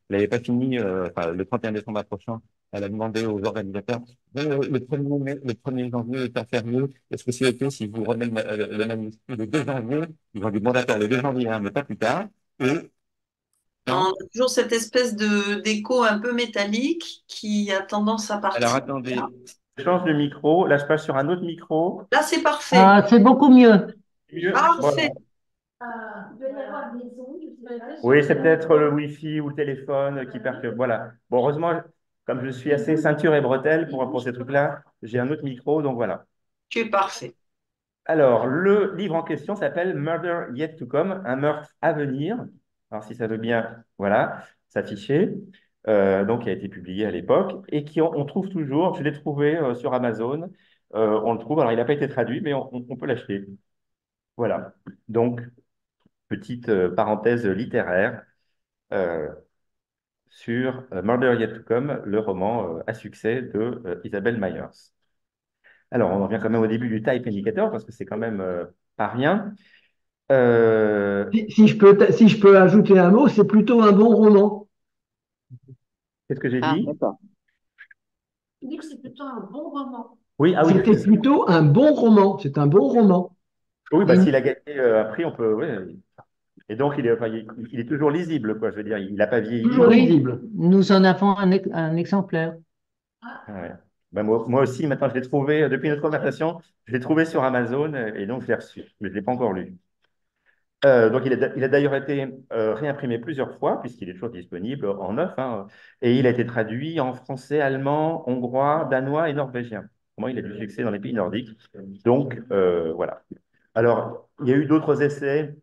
n'avait pas fini, enfin, le 31 décembre approchant. Elle a demandé aux organisateurs, le 1er janvier est un férié. Est-ce que c'est OK si vous remettez le manuscrit le 2 janvier? Ils ont dit, bon, d'accord, le 2 janvier, hein, mais pas plus tard. Et, On non. a toujours cette espèce de d'écho un peu métallique qui a tendance à Alors, partir. attendez, je change de micro. Là, je passe sur un autre micro. Là, c'est parfait. Ah, c'est beaucoup mieux. Mieux? Parfait. Voilà. Oui, c'est peut-être le Wi-Fi ou le téléphone qui perturbe. Voilà. Bon, heureusement, comme je suis assez ceinture et bretelle pour ces trucs-là, j'ai un autre micro, donc voilà. Tu es parfait. Alors, le livre en question s'appelle Murder Yet to Come, un meurtre à venir. Alors, si ça veut bien, voilà, s'afficher. Donc, qui a été publié à l'époque et on trouve toujours, je l'ai trouvé sur Amazon. On le trouve, alors il n'a pas été traduit, mais on peut l'acheter. Voilà. Donc, petite parenthèse littéraire euh, sur Murder Yet to Come, le roman à succès de Isabelle Myers. Alors, on revient quand même au début du Type Indicator parce que c'est quand même pas rien. Euh, Si je peux ajouter un mot, c'est plutôt un bon roman. Qu'est-ce que j'ai Ah, dit? d'accord. Tu dis que c'est plutôt un bon roman. Oui, ah oui, C'était plutôt un bon roman. C'est un bon roman. oui, bah, Et s'il a gagné un prix, on peut. Ouais. Et donc, enfin, il est toujours lisible, quoi. Je veux dire, il n'a pas vieilli. toujours Oui. lisible. Nous en avons un exemplaire. Ouais. Bah, moi aussi, maintenant, je l'ai trouvé, depuis notre conversation, je l'ai trouvé sur Amazon et donc je l'ai reçu, mais je ne l'ai pas encore lu. Donc, il a d'ailleurs été réimprimé plusieurs fois, puisqu'il est toujours disponible en neuf, hein, et il a été traduit en français, allemand, hongrois, danois et norvégien. Moi, il a du succès dans les pays nordiques. Donc, voilà. Alors, il y a eu d'autres essais.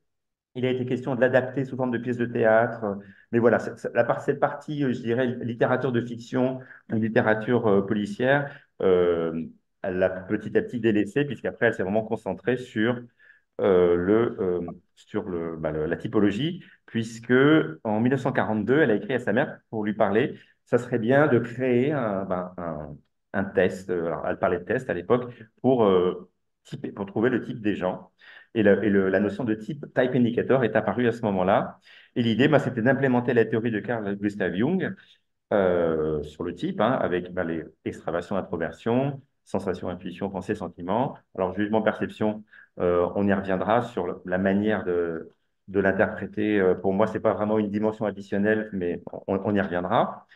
Il a été question de l'adapter sous forme de pièce de théâtre. Mais voilà, cette partie, je dirais, littérature de fiction ou littérature policière, elle l'a petit à petit délaissée, puisqu'après, elle s'est vraiment concentrée la typologie, puisque en 1942, elle a écrit à sa mère pour lui parler, ça serait bien de créer un test, alors elle parlait de test à l'époque, pour trouver le type des gens. La notion de type indicator est apparue à ce moment-là. Et l'idée, c'était d'implémenter la théorie de Carl Gustav Jung sur le type, hein, avec les extraversion, introversion, sensation, intuition, pensée, sentiment. Alors, jugement, perception, on y reviendra sur la manière de l'interpréter. Pour moi, c'est pas vraiment une dimension additionnelle, mais on y reviendra.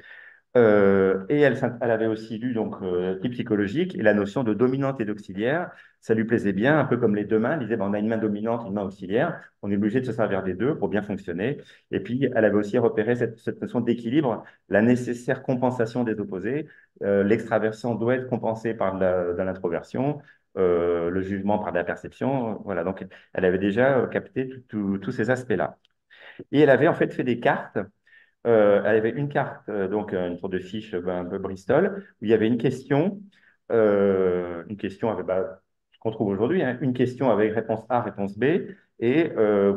Et elle avait aussi lu donc type psychologique et la notion de dominante et d'auxiliaire. Ça lui plaisait bien, un peu comme les deux mains. Elle disait, ben, on a une main dominante, une main auxiliaire. On est obligé de se servir des deux pour bien fonctionner. Et puis, elle avait aussi repéré cette notion d'équilibre, la nécessaire compensation des opposés. L'extraversion doit être compensée par de l'introversion, le jugement par de la perception. Voilà, donc elle avait déjà capté tous ces aspects-là. Et elle avait en fait des cartes. Elle avait une carte, donc une sorte de fiche un peu Bristol, où il y avait une question avec, ce qu'on trouve aujourd'hui, hein, une question avec réponse A, réponse B. Et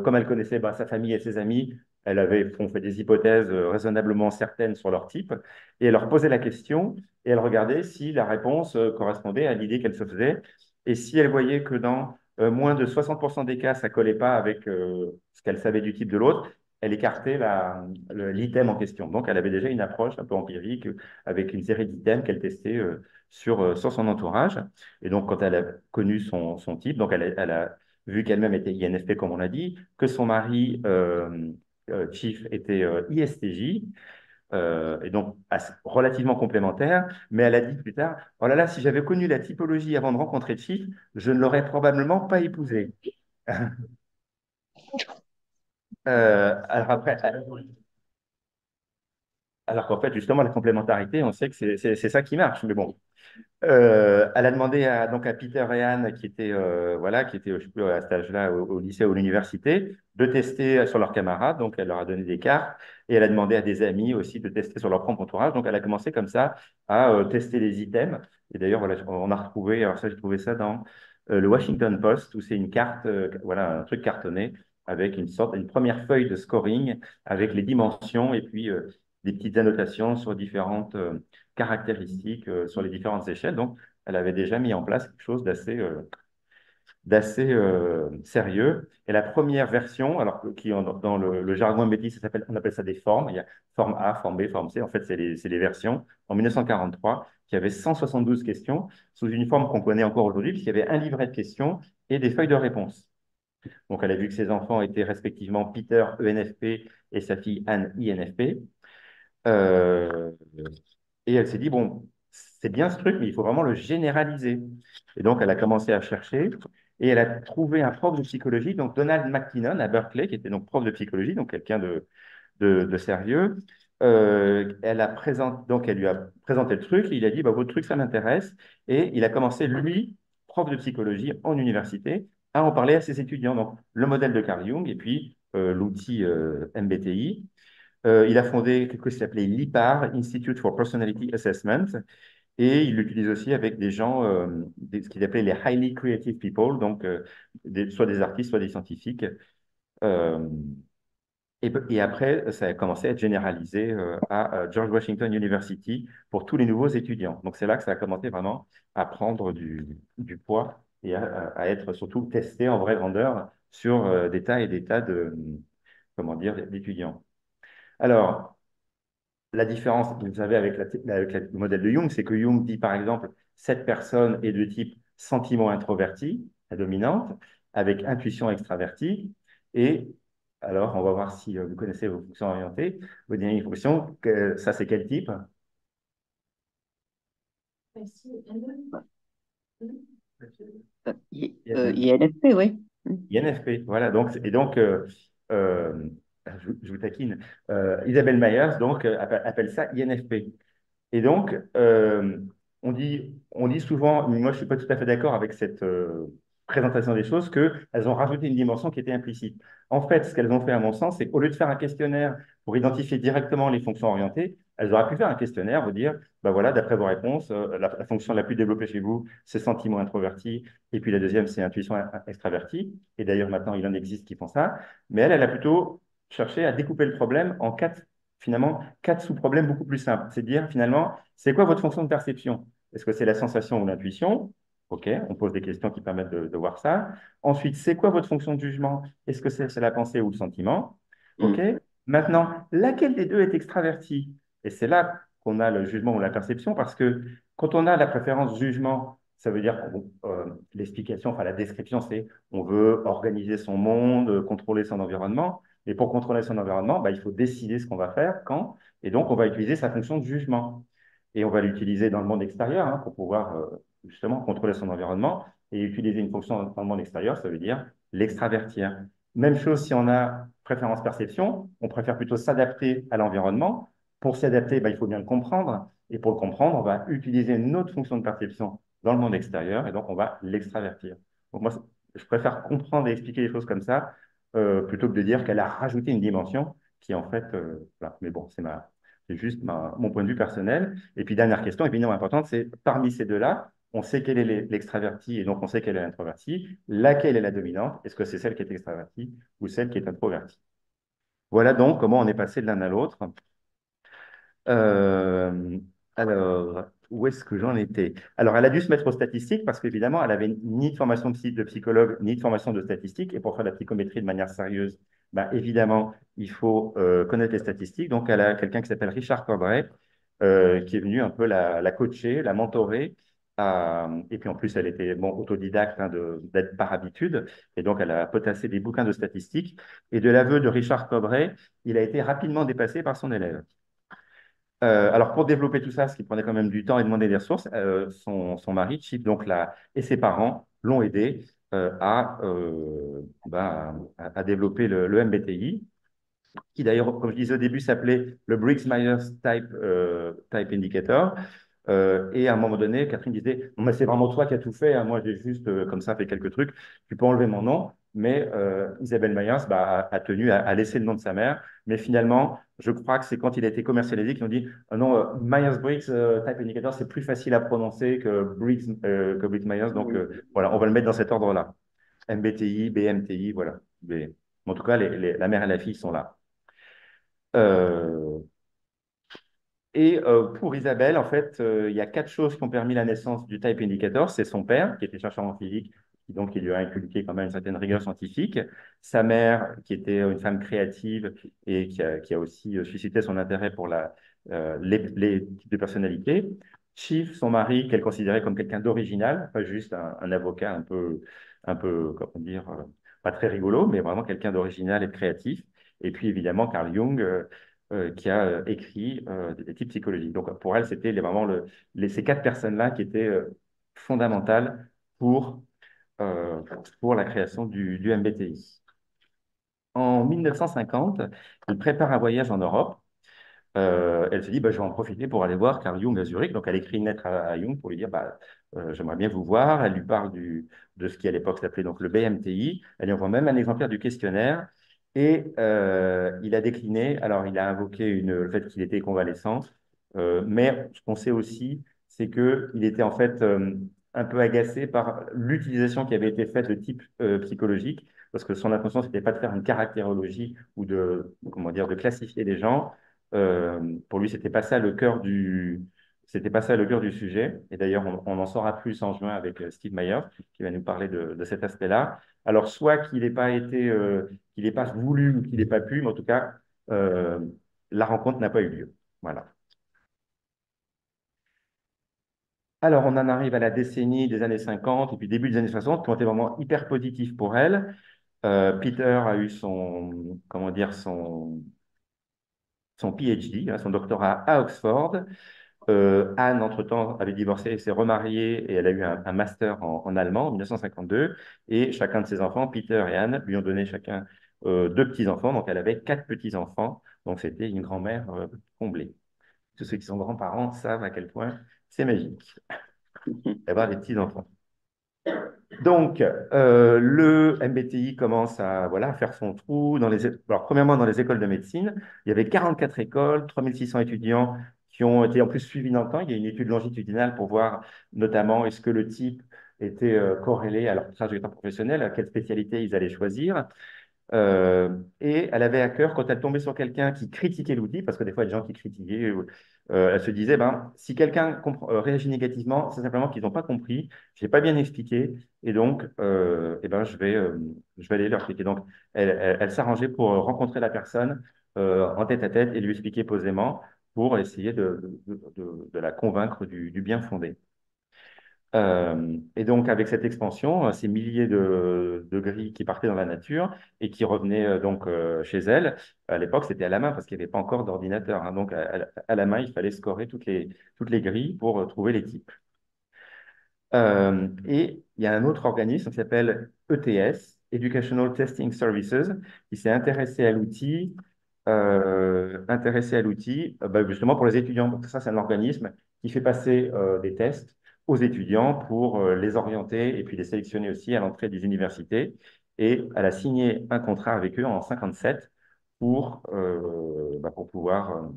comme elle connaissait sa famille et ses amis, elle avait fait des hypothèses raisonnablement certaines sur leur type. Et elle leur posait la question et elle regardait si la réponse correspondait à l'idée qu'elle se faisait. Et si elle voyait que dans moins de 60% des cas, ça ne collait pas avec ce qu'elle savait du type de l'autre, elle écartait l'item en question. Donc, elle avait déjà une approche un peu empirique avec une série d'items qu'elle testait sur son entourage. Et donc, quand elle a connu son type, donc elle a vu qu'elle-même était INFP, comme on l'a dit, que son mari, Chief, était ISTJ, et donc relativement complémentaire, mais elle a dit plus tard, oh là là, si j'avais connu la typologie avant de rencontrer Chief, je ne l'aurais probablement pas épousé. Alors après, alors qu'en fait, justement, la complémentarité, on sait que c'est ça qui marche. Mais bon, elle a demandé donc à Peter et Anne, qui étaient je sais plus, à cet âge-là au lycée ou à l'université, de tester sur leurs camarades. Donc, elle leur a donné des cartes. Et elle a demandé à des amis aussi de tester sur leur propre entourage. Donc, elle a commencé comme ça à tester les items. Et d'ailleurs, voilà, on a retrouvé, alors ça, j'ai trouvé ça dans le Washington Post, où c'est une carte, voilà, un truc cartonné avec une première feuille de scoring avec les dimensions et puis des petites annotations sur différentes caractéristiques sur les différentes échelles. Donc, elle avait déjà mis en place quelque chose d'assez sérieux. Et la première version, alors dans le jargon métis, on appelle ça des formes. Il y a forme A, forme B, forme C. En fait, c'est les versions. En 1943, qui avait 172 questions sous une forme qu'on connaît encore aujourd'hui, puisqu'il y avait un livret de questions et des feuilles de réponse. Donc, elle a vu que ses enfants étaient respectivement Peter, ENFP, et sa fille Anne, INFP. Euh, et elle s'est dit, bon, c'est bien ce truc, mais il faut vraiment le généraliser. Et donc, elle a commencé à chercher et elle a trouvé un prof de psychologie, donc Donald McKinnon à Berkeley, qui était donc prof de psychologie, donc quelqu'un de sérieux. Donc, elle lui a présenté le truc et il a dit, bah, votre truc, ça m'intéresse. Et il a commencé, lui, prof de psychologie en université, à en parler à ses étudiants. Donc, le modèle de Carl Jung et puis l'outil MBTI. Il a fondé quelque chose qui s'appelait l'IPAR, Institute for Personality Assessment, et il l'utilise aussi avec des gens, ce qu'il appelait les highly creative people, donc soit des artistes, soit des scientifiques. Euh, et après, ça a commencé à être généralisé à George Washington University pour tous les nouveaux étudiants. Donc c'est là que ça a commencé vraiment à prendre du poids et à être surtout testé en vraie grandeur sur des tas et des tas comment dire, d'étudiants. Alors, la différence, vous savez, avec le modèle de Jung, c'est que Jung dit, par exemple, cette personne est de type sentiment introverti, la dominante, avec intuition extravertie. Et alors, on va voir si vous connaissez vos fonctions orientées, vos dynamiques fonctions. Ça, c'est quel type? INFP, oui. INFP, voilà. Donc, euh, je vous taquine. Isabelle Myers, donc, appelle ça INFP. Et donc, on dit souvent, mais moi je ne suis pas tout à fait d'accord avec cette présentation des choses, qu'elles ont rajouté une dimension qui était implicite. En fait, ce qu'elles ont fait, à mon sens, c'est qu'au lieu de faire un questionnaire pour identifier directement les fonctions orientées, elles auraient pu faire un questionnaire, vous dire, ben voilà, d'après vos réponses, la fonction la plus développée chez vous, c'est sentiment introverti, et puis la deuxième, c'est intuition extravertie. Et d'ailleurs, maintenant, il en existe qui font ça. Mais elle a plutôt cherché à découper le problème en quatre sous-problèmes beaucoup plus simples. C'est de dire, finalement, c'est quoi votre fonction de perception? Est-ce que c'est la sensation ou l'intuition? OK, on pose des questions qui permettent de voir ça. Ensuite, c'est quoi votre fonction de jugement? Est-ce que c'est la pensée ou le sentiment? OK. Maintenant, laquelle des deux est extravertie? Et c'est là qu'on a le jugement ou la perception, parce que quand on a la préférence jugement, ça veut dire que l'explication, enfin la description, c'est on veut organiser son monde, contrôler son environnement. Et pour contrôler son environnement, bah, il faut décider ce qu'on va faire, quand, et donc on va utiliser sa fonction de jugement. Et on va l'utiliser dans le monde extérieur hein, pour pouvoir justement contrôler son environnement. Et utiliser une fonction dans le monde extérieur, ça veut dire l'extravertir. Même chose si on a préférence perception, on préfère plutôt s'adapter à l'environnement. Pour s'y adapter, bah, il faut bien le comprendre. Et pour le comprendre, on va utiliser une autre fonction de perception dans le monde extérieur, et donc on va l'extravertir. Donc moi, je préfère comprendre et expliquer les choses comme ça, plutôt que de dire qu'elle a rajouté une dimension qui en fait, voilà. Mais bon, c'est juste mon point de vue personnel. Et puis dernière question, évidemment importante, c'est parmi ces deux-là, on sait quel est l'extraverti et donc on sait quelle est l'introverti. Laquelle est la dominante? Est-ce que c'est celle qui est extravertie ou celle qui est introvertie? Voilà donc comment on est passé de l'un à l'autre. Euh, alors, où est-ce que j'en étais? Alors, elle a dû se mettre aux statistiques parce qu'évidemment, elle avait ni de formation de psychologue, ni de formation de statistique. Et pour faire la psychométrie de manière sérieuse, bah, évidemment, il faut connaître les statistiques. Donc, elle a quelqu'un qui s'appelle Richard Cobray, qui est venu un peu la coacher, la mentorer. Et puis, en plus, elle était bon, autodidacte hein, d'être par habitude. Et donc, elle a potassé des bouquins de statistiques. Et de l'aveu de Richard Cobray, il a été rapidement dépassé par son élève. Alors, pour développer tout ça, ce qui prenait quand même du temps et demander des ressources, son mari, Chip, donc là, et ses parents l'ont aidé à développer le MBTI, qui d'ailleurs, comme je disais au début, s'appelait le Briggs-Myers Type Indicator. Et à un moment donné, Catherine disait, non, mais c'est vraiment toi qui as tout fait, hein. Moi, j'ai juste, comme ça, fait quelques trucs. Tu peux enlever mon nom. Mais Isabelle Myers bah, a tenu à laisser le nom de sa mère. Mais finalement, je crois que c'est quand il a été commercialisé qu'ils ont dit, non, Myers-Briggs Type Indicator, c'est plus facile à prononcer que Briggs-Myers. Donc, voilà, on va le mettre dans cet ordre-là. MBTI, BMTI, voilà. En tout cas, la mère et la fille sont là. Pour Isabelle, en fait, il y a 4 choses qui ont permis la naissance du Type Indicator. C'est son père, qui était chercheur en physique, qui lui a inculqué quand même une certaine rigueur scientifique. Sa mère, qui était une femme créative et qui a aussi suscité son intérêt pour les types de personnalités. Chief, son mari, qu'elle considérait comme quelqu'un d'original, pas juste un avocat comment dire, pas très rigolo, mais vraiment quelqu'un d'original et de créatif. Et puis évidemment, Carl Jung, qui a écrit des types psychologiques. Donc, pour elle, c'était vraiment ces 4 personnes-là qui étaient fondamentales pour, pour la création du MBTI. En 1950, elle prépare un voyage en Europe. Elle se dit, bah, je vais en profiter pour aller voir Carl Jung à Zurich. Donc, elle écrit une lettre à Jung pour lui dire, bah, j'aimerais bien vous voir. Elle lui parle de ce qui à l'époque s'appelait donc le BMTI. Elle lui envoie même un exemplaire du questionnaire. Et il a décliné. Alors, il a invoqué le fait qu'il était convalescent. Mais ce qu'on sait aussi, c'est qu'il était en fait un peu agacé par l'utilisation qui avait été faite de type psychologique, parce que son intention, ce n'était pas de faire une caractérologie ou comment dire, de classifier les gens. Pour lui, c'était pas ça le cœur du sujet. Et d'ailleurs, on en saura plus en juin avec Steve Myers, qui va nous parler de cet aspect-là. Alors, soit qu'il n'ait pas qu'il n'ait pas voulu ou qu'il n'ait pas pu, mais en tout cas, la rencontre n'a pas eu lieu. Voilà. Alors, on en arrive à la décennie des années 50 et puis début des années 60, qui ont été vraiment hyper positifs pour elle. Peter a eu comment dire, son PhD, hein, son doctorat à Oxford. Anne, entre-temps, avait divorcé et s'est remariée et elle a eu un master en allemand en 1952. Et chacun de ses enfants, Peter et Anne, lui ont donné chacun 2 petits-enfants. Donc, elle avait 4 petits-enfants. Donc, c'était une grand-mère comblée. Tous ceux qui sont grands-parents savent à quel point c'est magique d'avoir des petits-enfants. Donc, le MBTI commence à faire son trou. Alors, premièrement, dans les écoles de médecine, il y avait 44 écoles, 3600 étudiants qui ont été en plus suivis dans le temps. Il y a une étude longitudinale pour voir notamment est-ce que le type était corrélé à leur trajectoire professionnelle, à quelle spécialité ils allaient choisir. Et elle avait à cœur, quand elle tombait sur quelqu'un qui critiquait l'outil, parce que des fois, il y a des gens qui critiquaient, elle se disait, si quelqu'un réagit négativement, c'est simplement qu'ils n'ont pas compris, je n'ai pas bien expliqué, et donc, je vais aller leur expliquer. Donc, elle s'arrangeait pour rencontrer la personne en tête à tête et lui expliquer posément. pour essayer de la convaincre du bien fondé. Et donc, avec cette expansion, ces milliers de grilles qui partaient dans la nature et qui revenaient donc chez elles, à l'époque, c'était à la main parce qu'il n'y avait pas encore d'ordinateur, hein. Donc, à la main, il fallait scorer toutes les grilles pour trouver les types. Et il y a un autre organisme qui s'appelle ETS, Educational Testing Services, qui s'est intéressé à l'outil bah, justement pour les étudiants. Donc ça, c'est un organisme qui fait passer des tests aux étudiants pour les orienter et puis les sélectionner aussi à l'entrée des universités. Et elle a signé un contrat avec eux en 57 pour pouvoir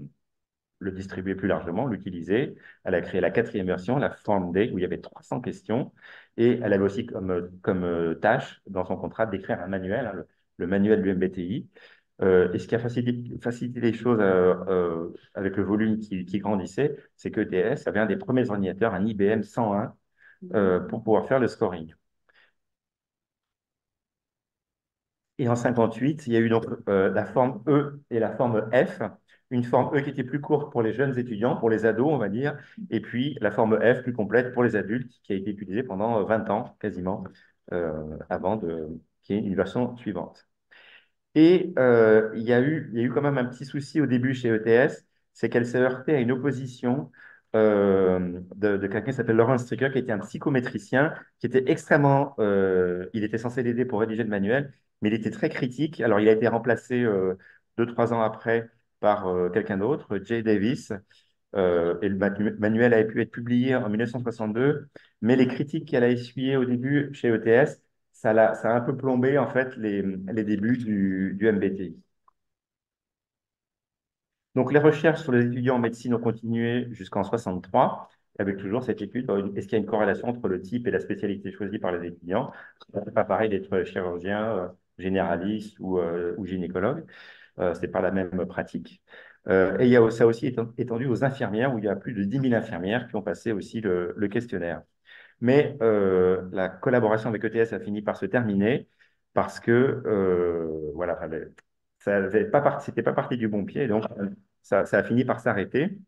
le distribuer plus largement, l'utiliser. Elle a créé la 4e version, la Form D, où il y avait 300 questions. Et elle avait aussi comme tâche dans son contrat d'écrire un manuel, hein, le manuel du MBTI. Et ce qui a facilité les choses avec le volume qui grandissait, c'est que ETS avait un des premiers ordinateurs, un IBM 101, pour pouvoir faire le scoring. Et en 58, il y a eu donc la forme E et la forme F. Une forme E qui était plus courte pour les jeunes étudiants, pour les ados, on va dire, et puis la forme F plus complète pour les adultes, qui a été utilisée pendant 20 ans quasiment, avant qu'il y ait une version suivante. Et il y a eu quand même un petit souci au début chez ETS, c'est qu'elle s'est heurtée à une opposition de quelqu'un qui s'appelle Laurent Stricker, qui était un psychométricien, qui était il était censé l'aider pour rédiger le manuel, mais il était très critique. Alors, il a été remplacé 2, 3 ans après par quelqu'un d'autre, Jay Davis, et le manuel avait pu être publié en 1962, mais les critiques qu'elle a essuyées au début chez ETS, ça a un peu plombé en fait les débuts du MBTI. Donc les recherches sur les étudiants en médecine ont continué jusqu'en 63, avec toujours cette étude, est-ce qu'il y a une corrélation entre le type et la spécialité choisie par les étudiants? Ce n'est pas pareil d'être chirurgien, généraliste ou gynécologue, ce n'est pas la même pratique. Et ça a aussi étendu aux infirmières, où il y a plus de 10 000 infirmières qui ont passé aussi le questionnaire. Mais la collaboration avec ETS a fini par se terminer parce que voilà, c'était pas parti du bon pied, donc ça a fini par s'arrêter.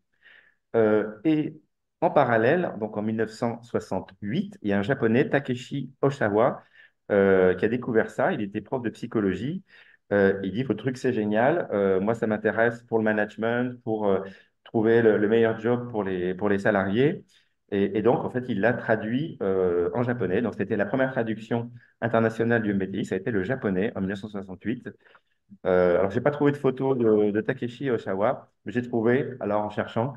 Et en parallèle, donc en 1968, il y a un Japonais, Takeshi Oshawa, qui a découvert ça. Il était prof de psychologie. Il dit, votre truc, c'est génial. Moi, ça m'intéresse pour le management, pour trouver le meilleur job pour les salariés. Et donc, en fait, il l'a traduit en japonais. Donc, c'était la première traduction internationale du MBTI. Ça a été le japonais en 1968. Alors, je n'ai pas trouvé de photo de Takeshi Oshawa, mais j'ai trouvé, alors en cherchant,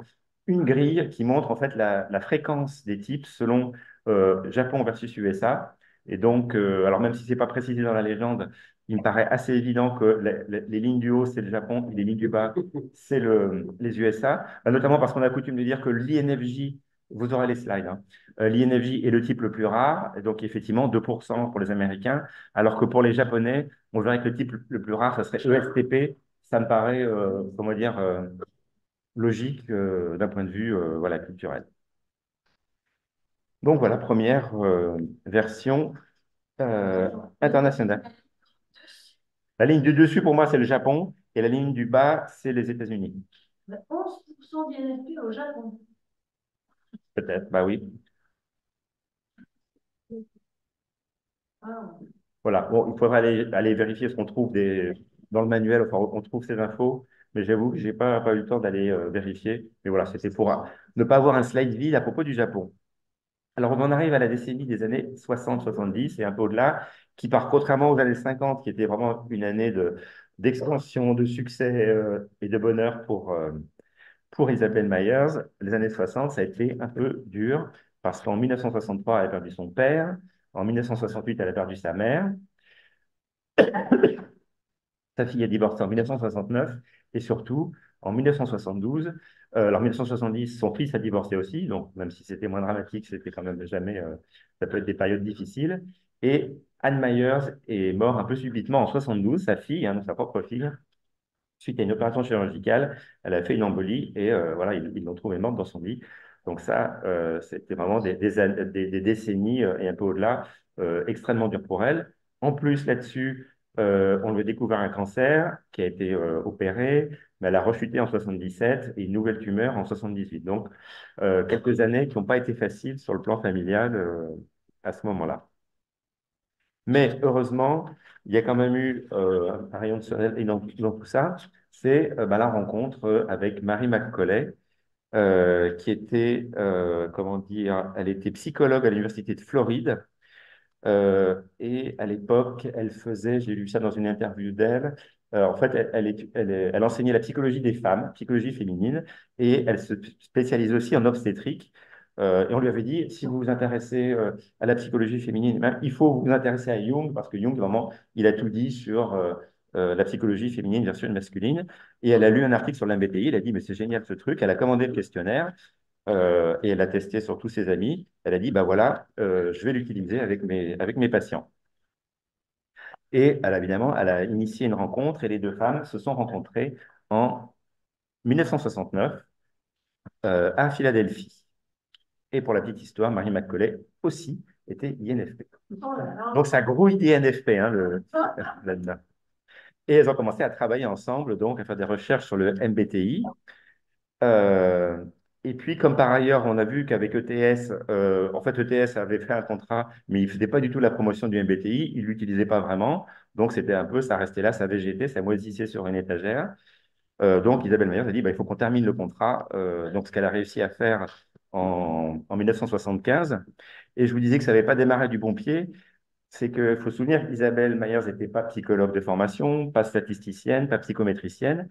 une grille qui montre en fait la fréquence des types selon Japon versus USA. Et donc, alors même si ce n'est pas précisé dans la légende, il me paraît assez évident que les lignes du haut, c'est le Japon, et les lignes du bas, c'est les USA. Notamment parce qu'on a coutume de dire que l'INFJ, vous aurez les slides, hein, l'INFJ est le type le plus rare, et donc effectivement 2% pour les Américains, alors que pour les Japonais, on verrait que le type le plus rare, ça serait ESTP. Ça me paraît, comment dire, logique d'un point de vue voilà, culturel. Donc voilà, première version internationale. La ligne du dessus, pour moi, c'est le Japon, et la ligne du bas, c'est les États-Unis. 11% d'INFP au Japon. Peut-être, bah oui. Ah. Voilà, bon, il faudra aller vérifier ce qu'on trouve dans le manuel, enfin, on trouve ces infos, mais j'avoue que je n'ai pas eu le temps d'aller vérifier. Mais voilà, c'était pour ne pas avoir un slide vide à propos du Japon. Alors, on en arrive à la décennie des années 60-70 et un peu au-delà, contrairement aux années 50, qui était vraiment une année d'expansion, de succès et de bonheur pour Isabelle Myers, les années 60, ça a été un peu dur, parce qu'en 1963, elle a perdu son père, en 1968, elle a perdu sa mère, sa fille a divorcé en 1969, et surtout, en 1972, alors 1970, son fils a divorcé aussi, donc même si c'était moins dramatique, c'était quand même jamais, ça peut être des périodes difficiles. Et Anne Myers est morte un peu subitement en 72, sa fille, hein, sa propre fille, suite à une opération chirurgicale, elle a fait une embolie et voilà, ils l'ont trouvée morte dans son lit. Donc ça, c'était vraiment des décennies et un peu au-delà, extrêmement dures pour elle. En plus, là-dessus, On lui a découvert un cancer qui a été opéré, mais elle a rechuté en 77 et une nouvelle tumeur en 78. Donc, quelques années qui n'ont pas été faciles sur le plan familial à ce moment-là. Mais heureusement, il y a quand même eu un rayon de soleil et dans tout ça, c'est la rencontre avec Marie McCauley, qui était, comment dire, elle était psychologue à l'Université de Floride. Et à l'époque, elle faisait, j'ai lu ça dans une interview d'elle, en fait, elle enseignait la psychologie des femmes, psychologie féminine, et elle se spécialise aussi en obstétrique. Et on lui avait dit, si vous vous intéressez à la psychologie féminine, ben, il faut vous intéresser à Jung, parce que Jung, vraiment, il a tout dit sur la psychologie féminine versus masculine. Et elle a lu un article sur l'MBTI, elle a dit, mais c'est génial ce truc, elle a commandé le questionnaire, et elle a testé sur tous ses amis. Elle a dit, bah voilà, je vais l'utiliser avec mes patients. Et évidemment, elle a initié une rencontre et les deux femmes se sont rencontrées en 1969 à Philadelphie. Et pour la petite histoire, Marie McCauley aussi était INFP. Donc ça grouille d'INFP hein, là-dedans. Et elles ont commencé à travailler ensemble, donc à faire des recherches sur le MBTI. Euh, et puis, comme par ailleurs, on a vu qu'avec ETS, en fait, ETS avait fait un contrat, mais il ne faisait pas du tout la promotion du MBTI, il ne l'utilisait pas vraiment. Donc, c'était un peu, ça restait là, ça végétait, ça moisissait sur une étagère. Donc, Isabelle Myers a dit, bah, il faut qu'on termine le contrat. Donc, ce qu'elle a réussi à faire en 1975. Et je vous disais que ça n'avait pas démarré du bon pied. C'est qu'il faut se souvenir qu'Isabelle Myers n'était pas psychologue de formation, pas statisticienne, pas psychométricienne.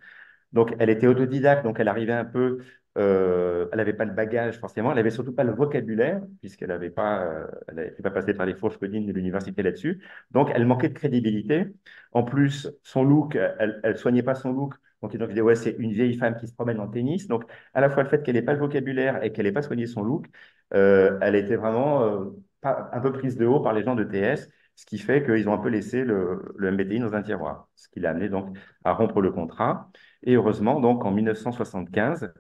Donc, elle était autodidacte, donc elle arrivait un peu, elle n'avait pas le bagage forcément, elle n'avait surtout pas le vocabulaire, puisqu'elle n'avait pas, elle n'était pas passée par les fourches codines de l'université là-dessus. Donc, elle manquait de crédibilité. En plus, son look, elle ne soignait pas son look. Donc, il disait, ouais, c'est une vieille femme qui se promène en tennis. Donc, à la fois le fait qu'elle n'ait pas le vocabulaire et qu'elle n'ait pas soigné son look, elle était vraiment un peu prise de haut par les gens de TS, ce qui fait qu'ils ont un peu laissé le MBTI dans un tiroir, ce qui l'a amené donc à rompre le contrat. Et heureusement, donc en 1975,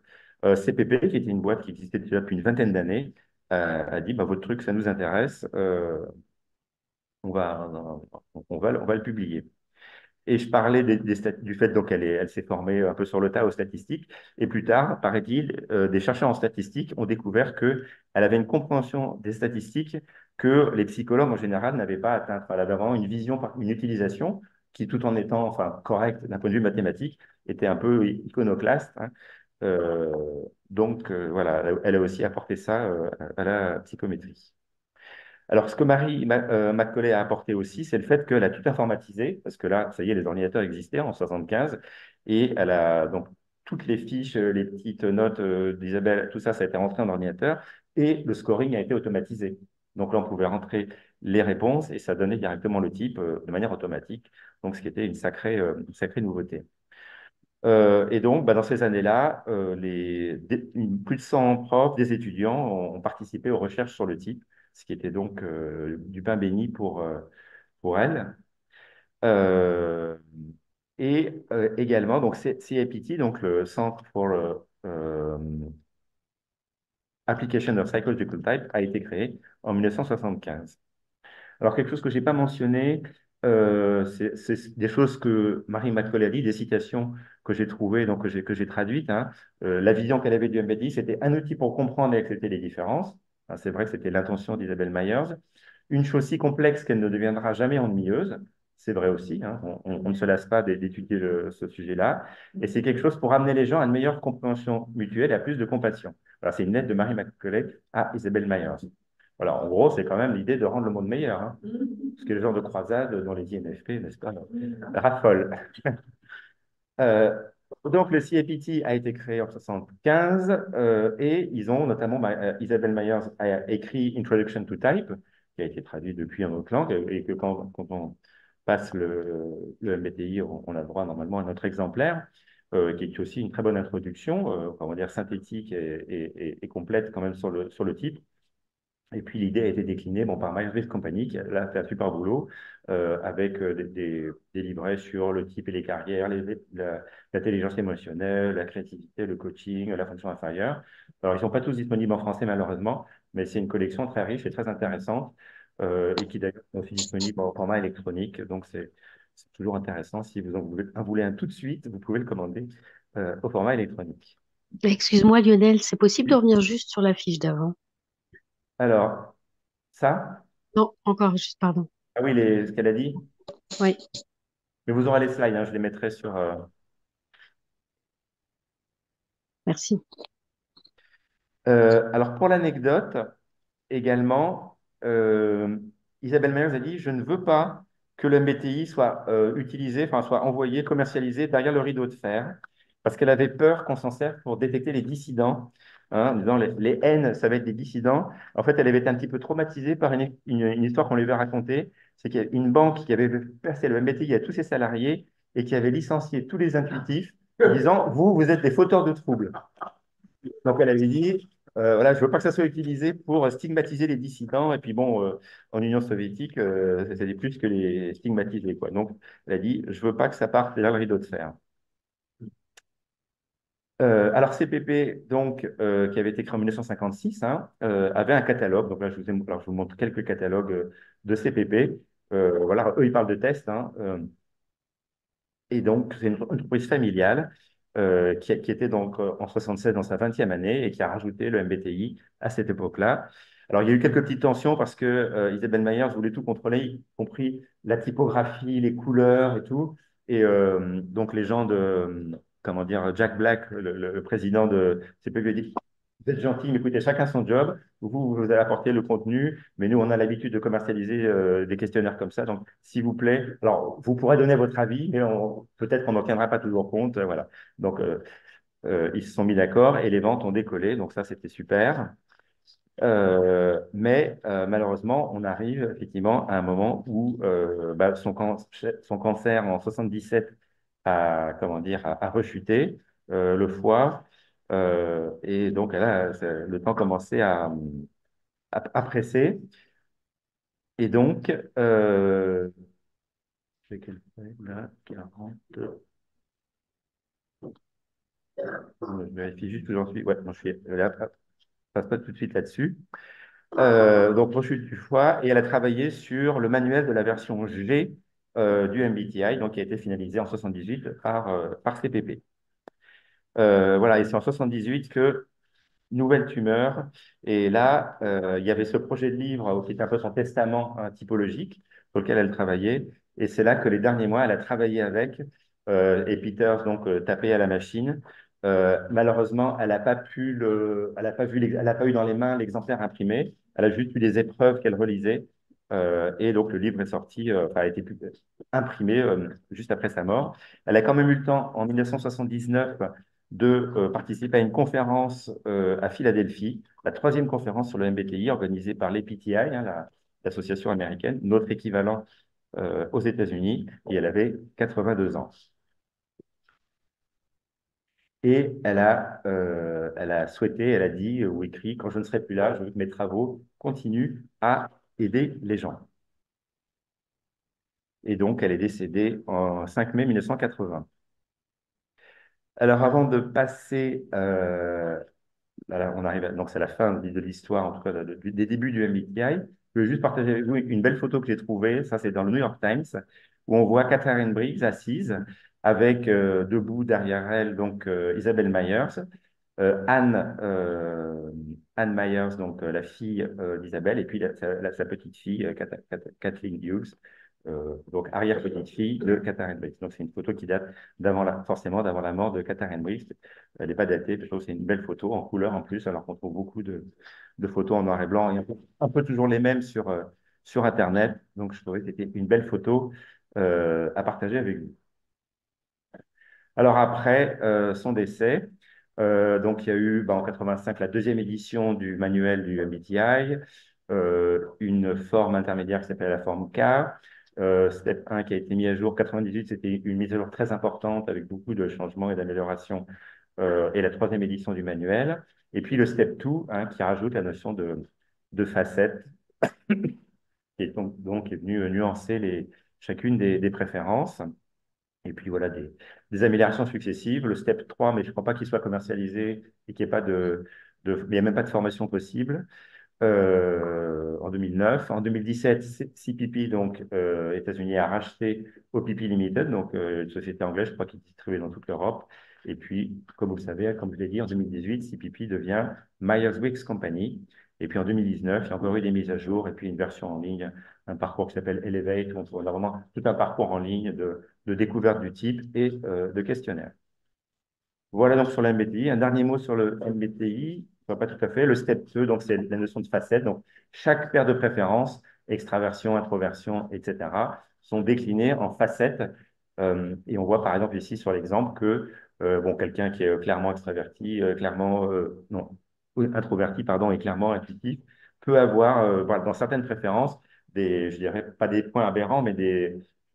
CPP, qui était une boîte qui existait déjà depuis une vingtaine d'années, a dit bah, votre truc, ça nous intéresse, on va, on va le publier. Et je parlais du fait donc elle s'est formée un peu sur le tas aux statistiques. Et plus tard, paraît-il, des chercheurs en statistiques ont découvert qu'elle avait une compréhension des statistiques que les psychologues en général n'avaient pas atteinte. Elle avait vraiment une vision, une utilisation qui, tout en étant enfin, correcte d'un point de vue mathématique, était un peu iconoclaste. Hein. Euh, voilà, elle a aussi apporté ça à la psychométrie. Alors, ce que Macaulay a apporté aussi, c'est le fait qu'elle a tout informatisé, parce que là, ça y est, les ordinateurs existaient en 75, et elle a donc toutes les fiches, les petites notes d'Isabelle, tout ça, ça a été rentré en ordinateur, et le scoring a été automatisé. Donc là, on pouvait rentrer les réponses, et ça donnait directement le type de manière automatique, donc ce qui était une sacrée nouveauté. Et donc, dans ces années-là, plus de 100 profs, des étudiants ont participé aux recherches sur le type, ce qui était donc du pain béni pour elle. Euh, Également, donc CAPT, donc le Centre for Application of Psychological Type, a été créé en 1975. Alors, quelque chose que je n'ai pas mentionné, c'est des choses que Marie McCauley a dit, des citations que j'ai trouvées, donc que j'ai traduites. Hein. La vision qu'elle avait du MBTI, c'était un outil pour comprendre et accepter les différences. Hein, c'est vrai que c'était l'intention d'Isabelle Myers. Une chose si complexe qu'elle ne deviendra jamais ennuyeuse. C'est vrai aussi, hein. On ne se lasse pas d'étudier ce sujet-là. Et c'est quelque chose pour amener les gens à une meilleure compréhension mutuelle et à plus de compassion. Voilà, c'est une lettre de Marie McCauley à Isabelle Myers. Voilà, en gros, c'est quand même l'idée de rendre le monde meilleur. Hein. Parce que le genre de croisade dont les INFP, n'est-ce pas, raffolent. Euh, donc, le CAPT a été créé en 1975 et ils ont notamment, Isabelle Myers a écrit Introduction to Type, qui a été traduit depuis en autre langue, et que quand on passe le MBTI, on a droit normalement à notre exemplaire, qui est aussi une très bonne introduction, on va dire synthétique et complète quand même sur le type. Et puis l'idée a été déclinée par Myers Company, qui a fait un super boulot avec des livrets sur le type et les carrières, l'intelligence émotionnelle, la créativité, le coaching, la fonction inférieure. Alors, ils ne sont pas tous disponibles en français, malheureusement, mais c'est une collection très riche et très intéressante et qui d'ailleurs est aussi disponible en format électronique. Donc, c'est toujours intéressant. Si vous en voulez un tout de suite, vous pouvez le commander au format électronique. Excuse-moi, Lionel, c'est possible de revenir juste sur la fiche d'avant? Alors, ça, Non, encore juste, pardon. ah oui, ce qu'elle a dit, Oui, mais vous aurez les slides, hein, je les mettrai sur. merci. Alors, pour l'anecdote, également, Isabelle Myers a dit, je ne veux pas que le MBTI soit utilisé, enfin, soit envoyé, commercialisé derrière le rideau de fer, parce qu'elle avait peur qu'on s'en serve pour détecter les dissidents, hein, en disant les N, ça va être des dissidents. En fait, elle avait été un petit peu traumatisée par une histoire qu'on lui avait racontée, c'est qu'il y a une banque qui avait versé le MBTI à tous ses salariés et qui avait licencié tous les intuitifs, en disant, vous êtes des fauteurs de troubles. Donc, elle avait dit, voilà, je ne veux pas que ça soit utilisé pour stigmatiser les dissidents. Et puis, bon, en Union soviétique, c'était plus que les stigmatiser, quoi. Donc, elle a dit, je ne veux pas que ça parte vers le rideau de fer. Alors, CPP, donc, qui avait été créé en 1956, hein, avait un catalogue. Donc là, alors, je vous montre quelques catalogues de CPP. Voilà, eux, ils parlent de tests, hein, et donc, c'est une entreprise familiale qui était donc en 76 dans sa 20e année et qui a rajouté le MBTI à cette époque-là. Alors, il y a eu quelques petites tensions parce que Isabelle Myers voulait tout contrôler, y compris la typographie, les couleurs et tout. Et donc, les gens de, comment dire, Jack Black, le président de CPP, a dit, vous êtes gentil, mais écoutez, chacun son job. Vous allez apporter le contenu, mais nous, on a l'habitude de commercialiser des questionnaires comme ça. Donc, s'il vous plaît, alors, vous pourrez donner votre avis, mais peut-être qu'on n'en tiendra pas toujours compte. Voilà. Donc, ils se sont mis d'accord et les ventes ont décollé. Donc, ça, c'était super. Mais malheureusement, on arrive effectivement à un moment où son cancer en 77 comment dire, a rechuté, le foie. Et donc, le temps commençait à presser. Et donc, j'ai quelle feuille là? 40. Je vérifie juste que j'en suis. Ouais, non, je suis là. Je passe pas tout de suite là-dessus. Donc, rechute du foie. Et elle a travaillé sur le manuel de la version G du MBTI, donc qui a été finalisé en 78 par CPP. Voilà, et c'est en 78 que nouvelle tumeur. Et là, il y avait ce projet de livre qui était un peu son testament, hein, typologique sur lequel elle travaillait. Et c'est là que les derniers mois, elle a travaillé avec et Peters donc tapé à la machine. Malheureusement, elle n'a pas pu elle a pas vu elle a pas eu dans les mains l'exemplaire imprimé. Elle a juste eu des épreuves qu'elle relisait. Et donc le livre est sorti, enfin, a été imprimé juste après sa mort. Elle a quand même eu le temps en 1979 de participer à une conférence à Philadelphie, la troisième conférence sur le MBTI organisée par l'APTI, hein, l'association américaine, notre équivalent aux États-Unis, et elle avait 82 ans. Et elle a souhaité, elle a dit ou écrit, quand je ne serai plus là, je veux que mes travaux continuent à aider les gens. Et donc, elle est décédée en 5 mai 1980. Alors, avant de passer voilà, donc c'est la fin de l'histoire, en tout cas des débuts du MBTI. Je veux juste partager avec vous une belle photo que j'ai trouvée. Ça, c'est dans le New York Times, où on voit Catherine Briggs assise, avec debout derrière elle, donc Isabelle Myers, Anne Myers, donc la fille d'Isabelle, et puis sa petite fille, Kathleen Hughes, donc arrière-petite-fille de Catherine Briggs. Donc c'est une photo qui date forcément d'avant la mort de Catherine Briggs. Elle n'est pas datée, je trouve que c'est une belle photo en couleur en plus, alors qu'on trouve beaucoup de photos en noir et blanc, et un peu toujours les mêmes sur Internet. Donc je trouvais que c'était une belle photo à partager avec vous. Alors après son décès, donc il y a eu en 85 la deuxième édition du manuel du MBTI, une forme intermédiaire qui s'appelle la forme K, Step 1 qui a été mis à jour. 98, c'était une mise à jour très importante avec beaucoup de changements et d'améliorations, et la troisième édition du manuel. Et puis le Step 2, hein, qui rajoute la notion de facettes, qui est donc est venu nuancer chacune des préférences. Et puis voilà, des améliorations successives. Le step 3, mais je ne crois pas qu'il soit commercialisé et qu'il n'y ait pas mais il n'y a même pas de formation possible. en 2009. En 2017, CPP, donc États-Unis, a racheté OPP Limited, donc une société anglaise, je crois, qui est distribuée dans toute l'Europe. Et puis, comme vous le savez, comme je l'ai dit, en 2018, CPP devient Myers-Briggs Company. Et puis en 2019, il y a encore eu des mises à jour et puis une version en ligne, un parcours qui s'appelle Elevate. Donc on a vraiment tout un parcours en ligne de découverte du type et de questionnaire. Voilà donc sur la MBTI. Un dernier mot sur le MBTI, enfin, pas tout à fait. Le step 2, donc c'est la notion de facette. Donc chaque paire de préférences, extraversion, introversion, etc., sont déclinées en facettes. Et on voit par exemple ici sur l'exemple que bon, quelqu'un qui est clairement extraverti, non, introverti, pardon, et clairement intuitif, peut avoir voilà, dans certaines préférences des, je dirais pas des points aberrants, mais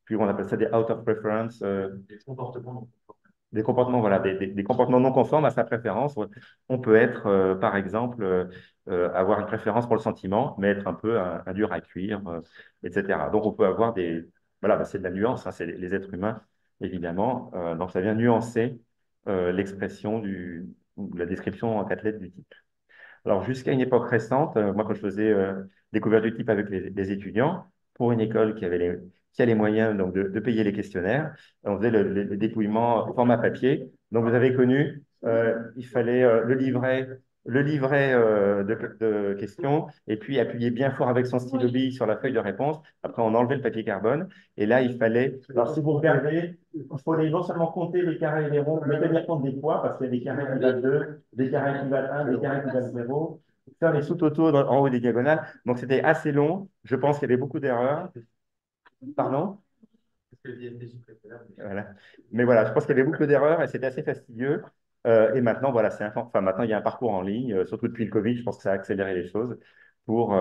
puis on appelle ça des out of preference, des comportements, voilà, des comportements non conformes à sa préférence. On peut être, par exemple, avoir une préférence pour le sentiment, mais être un peu un dur à cuire, etc. Donc, on peut avoir des... Voilà, bah, c'est de la nuance, hein, c'est les êtres humains, évidemment. Donc, ça vient nuancer l'expression ou la description en quatre lettres du type. Alors, jusqu'à une époque récente, moi, quand je faisais découverte du type avec les étudiants, pour une école qui a les moyens donc, de payer les questionnaires, on faisait le dépouillement au format papier. Donc, vous avez connu, il fallait le livret de questions et puis appuyer bien fort avec son stylo bille sur la feuille de réponse. Après, on enlevait le papier carbone. Et là, il fallait. Alors, si vous regardez, il faut non seulement compter les carrés et les ronds, mais tenir compte des poids, parce qu'il y a des carrés qui valent 2, des carrés qui valent 1, des carrés qui valent 0. Faire les sous-totaux en haut des diagonales. Donc, c'était assez long. Je pense qu'il y avait beaucoup d'erreurs. Pardon? Voilà. Mais voilà, je pense qu'il y avait beaucoup d'erreurs et c'était assez fastidieux. Et maintenant, voilà, maintenant, il y a un parcours en ligne, surtout depuis le Covid, je pense que ça a accéléré les choses pour